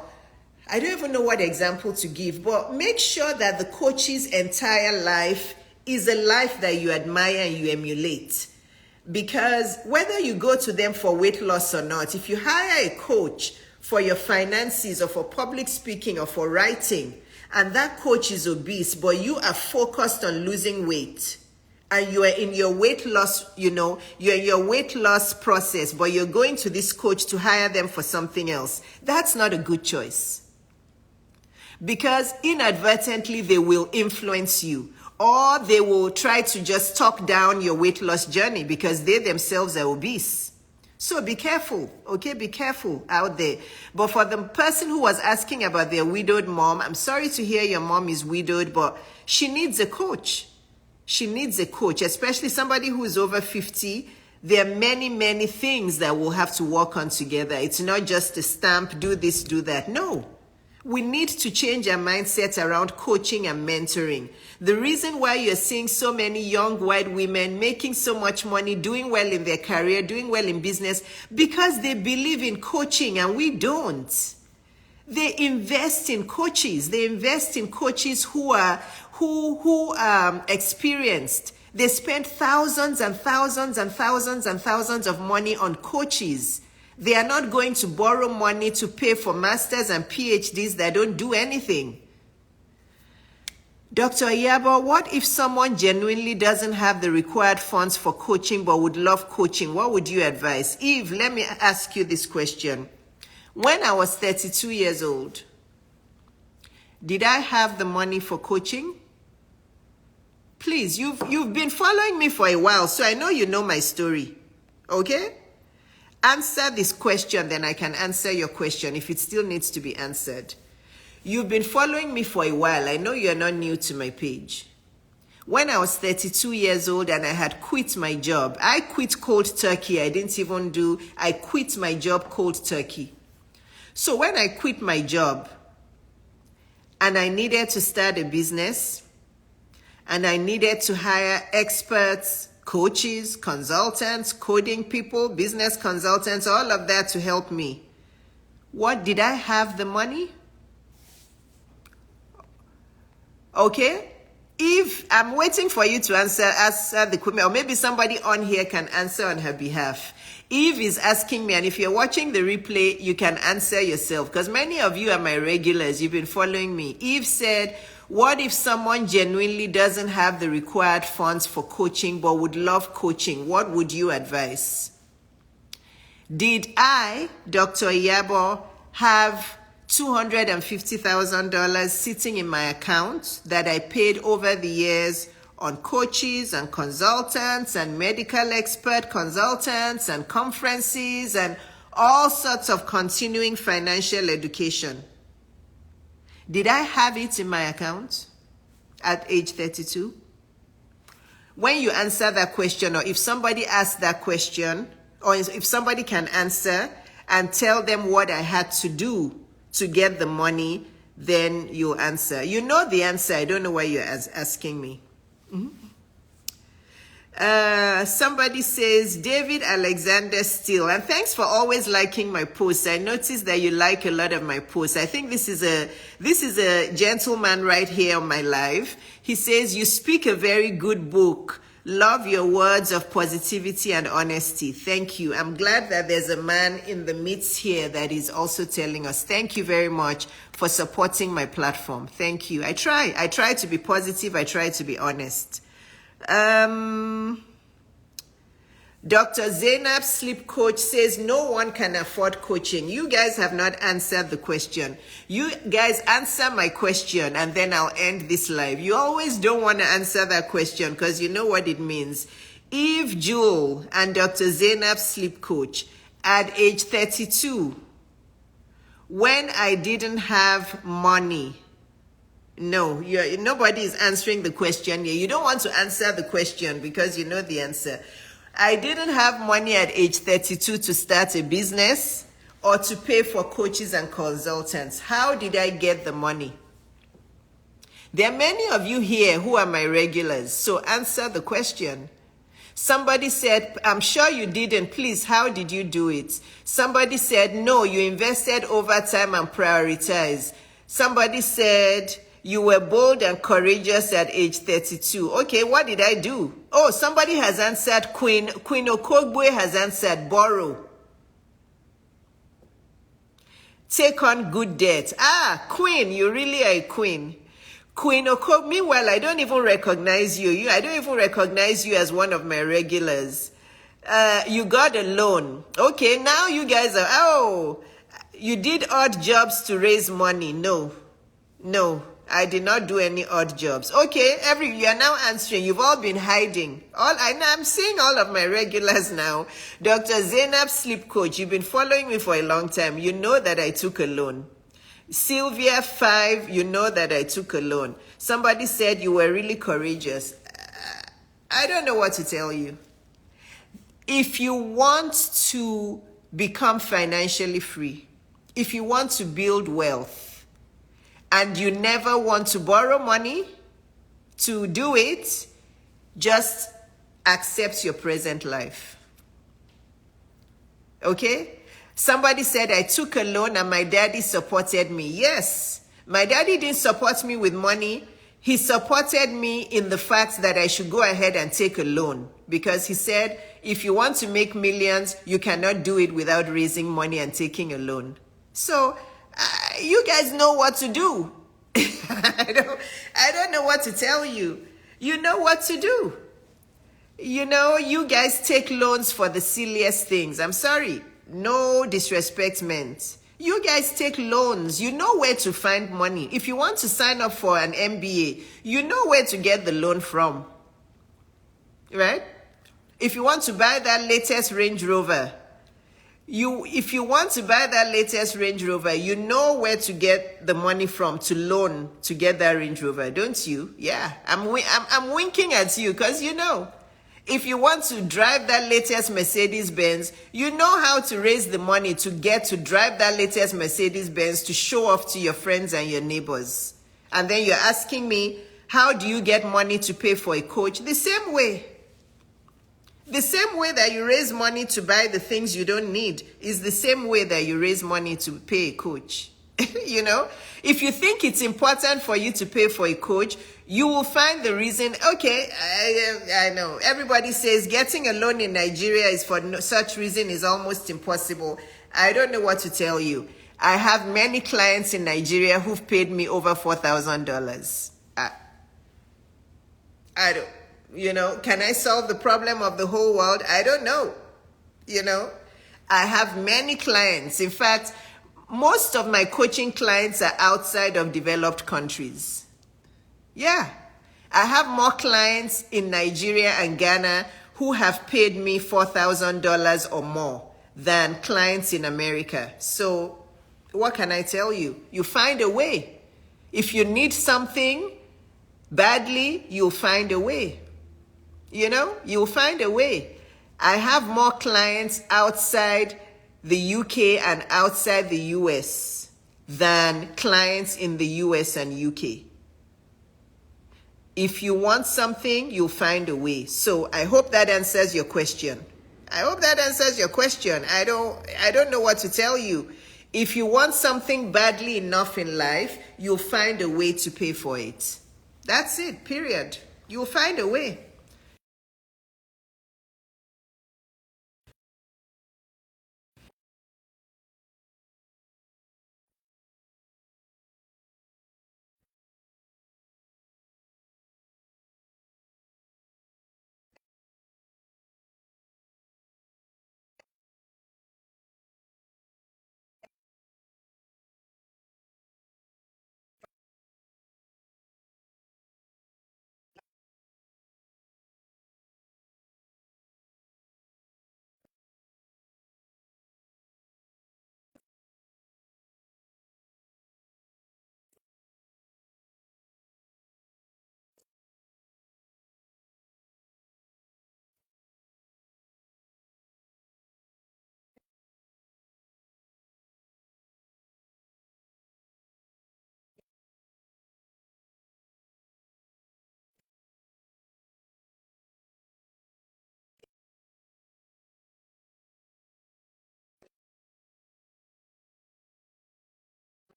I don't even know what example to give, but make sure that the coach's entire life is a life that you admire and you emulate. Because whether you go to them for weight loss or not, if you hire a coach for your finances or for public speaking or for writing, and that coach is obese, but you are focused on losing weight, and you are in your weight loss, you're in your weight loss process, but you're going to this coach to hire them for something else, that's not a good choice. Because inadvertently, they will influence you. Or they will try to just talk down your weight loss journey because they themselves are obese. So be careful, okay? Be careful out there. But for the person who was asking about their widowed mom, I'm sorry to hear your mom is widowed, but she needs a coach. She needs a coach, especially somebody who is over 50. There are many, many things that we'll have to work on together. It's not just a stamp, do this, do that. No. We need to change our mindset around coaching and mentoring. The reason why you're seeing so many young white women making so much money, doing well in their career, doing well in business, because they believe in coaching and we don't. They invest in coaches. They invest in coaches who are experienced. They spend thousands and thousands and thousands and thousands of money on coaches. They are not going to borrow money to pay for masters and PhDs that don't do anything. Dr. Iyabo, what if someone genuinely doesn't have the required funds for coaching but would love coaching? What would you advise? Eve, let me ask you this question. When I was 32 years old, Did I have the money for coaching? Please, you've been following me for a while, so I know you know my story. Okay? Answer this question, then I can answer your question if it still needs to be answered. You've been following me for a while. I know you're not new to my page. When I was 32 years old and I had quit my job, I quit cold turkey. I quit my job cold turkey. So when I quit my job and I needed to start a business and I needed to hire experts, coaches, consultants, coding people, business consultants, all of that to help me, what did I have the money? Okay? If I'm waiting for you to answer the question, or maybe somebody on here can answer on her behalf. Eve is asking me, and if you're watching the replay, you can answer yourself, because many of you are my regulars. You've been following me. Eve said, what if someone genuinely doesn't have the required funds for coaching but would love coaching? What would you advise? Did I, Dr. Iyabo, have $250,000 sitting in my account that I paid over the years on coaches and consultants and medical expert consultants and conferences and all sorts of continuing financial education? Did I have it in my account at age 32? When you answer that question, or if somebody asks that question, or if somebody can answer and tell them what I had to do to get the money, then you answer. You know the answer. I don't know why you're asking me. Somebody says, David Alexander Steele, and thanks for always liking my posts. I noticed that you like a lot of my posts. I think this is a gentleman right here on my live. He says, you speak a very good book. Love your words of positivity and honesty. Thank you. I'm glad that there's a man in the midst here that is also telling us. Thank you very much for supporting my platform. Thank you. I try to be positive. I try to be honest. Dr. Zainab Sleep Coach says no one can afford coaching. You guys have not answered the question. You guys answer my question and then I'll end this live. You always don't want to answer that question because you know what it means. Eve Jewel and Dr. Zainab Sleep Coach at age 32, when I didn't have money. No, nobody is answering the question here. You don't want to answer the question because you know the answer. I didn't have money at age 32 to start a business or to pay for coaches and consultants. How did I get the money? There are many of you here who are my regulars, so answer the question. Somebody said, I'm sure you didn't. Please, how did you do it? Somebody said, no, you invested over time and prioritized. Somebody said, you were bold and courageous at age 32. Okay, what did I do? Oh, somebody has answered. Queen Okogwe has answered. Borrow. Take on good debt. Ah, Queen, you really are a queen. Queen Okogwe, meanwhile, I don't even recognize you. I don't even recognize you as one of my regulars. You got a loan. Okay, now you guys are, you did odd jobs to raise money. No. I did not do any odd jobs. Okay, you are now answering. You've all been hiding. I'm seeing all of my regulars now. Dr. Zainab Sleep Coach, you've been following me for a long time. You know that I took a loan. Sylvia 5, you know that I took a loan. Somebody said you were really courageous. I don't know what to tell you. If you want to become financially free, if you want to build wealth, and you never want to borrow money to do it, just accept your present life. Okay? Somebody said, I took a loan and my daddy supported me. Yes, my daddy didn't support me with money. He supported me in the fact that I should go ahead and take a loan. Because he said, if you want to make millions, you cannot do it without raising money and taking a loan. So, you guys know what to do. I don't know what to tell you. You know what to do. You know, you guys take loans for the silliest things. I'm sorry. No disrespect meant. You guys take loans. You know where to find money. If you want to sign up for an MBA, you know where to get the loan from. Right? If you want to buy that latest Range Rover, if you want to buy that latest Range Rover, you know where to get the money from to loan to get that Range Rover, don't you? Yeah, I'm winking at you because you know. If you want to drive that latest Mercedes-Benz, you know how to raise the money to get to drive that latest Mercedes-Benz to show off to your friends and your neighbors. And then you're asking me, how do you get money to pay for a coach? The same way. The same way that you raise money to buy the things you don't need is the same way that you raise money to pay a coach. You know, if you think it's important for you to pay for a coach, you will find the reason. Okay, I know. Everybody says getting a loan in Nigeria is for no such reason is almost impossible. I don't know what to tell you. I have many clients in Nigeria who've paid me over $4,000. I don't, you know, can I solve the problem of the whole world? I don't know. You know, I have many clients. In fact, most of my coaching clients are outside of developed countries. Yeah, I have more clients in Nigeria and Ghana who have paid me $4,000 or more than clients in America. So what can I tell you? You find a way. If you need something badly, you'll find a way. You know, you'll find a way. I have more clients outside the UK and outside the US than clients in the US and UK. If you want something, you'll find a way. So I hope that answers your question. I hope that answers your question. I don't know what to tell you. If you want something badly enough in life, you'll find a way to pay for it. That's it, period. You'll find a way.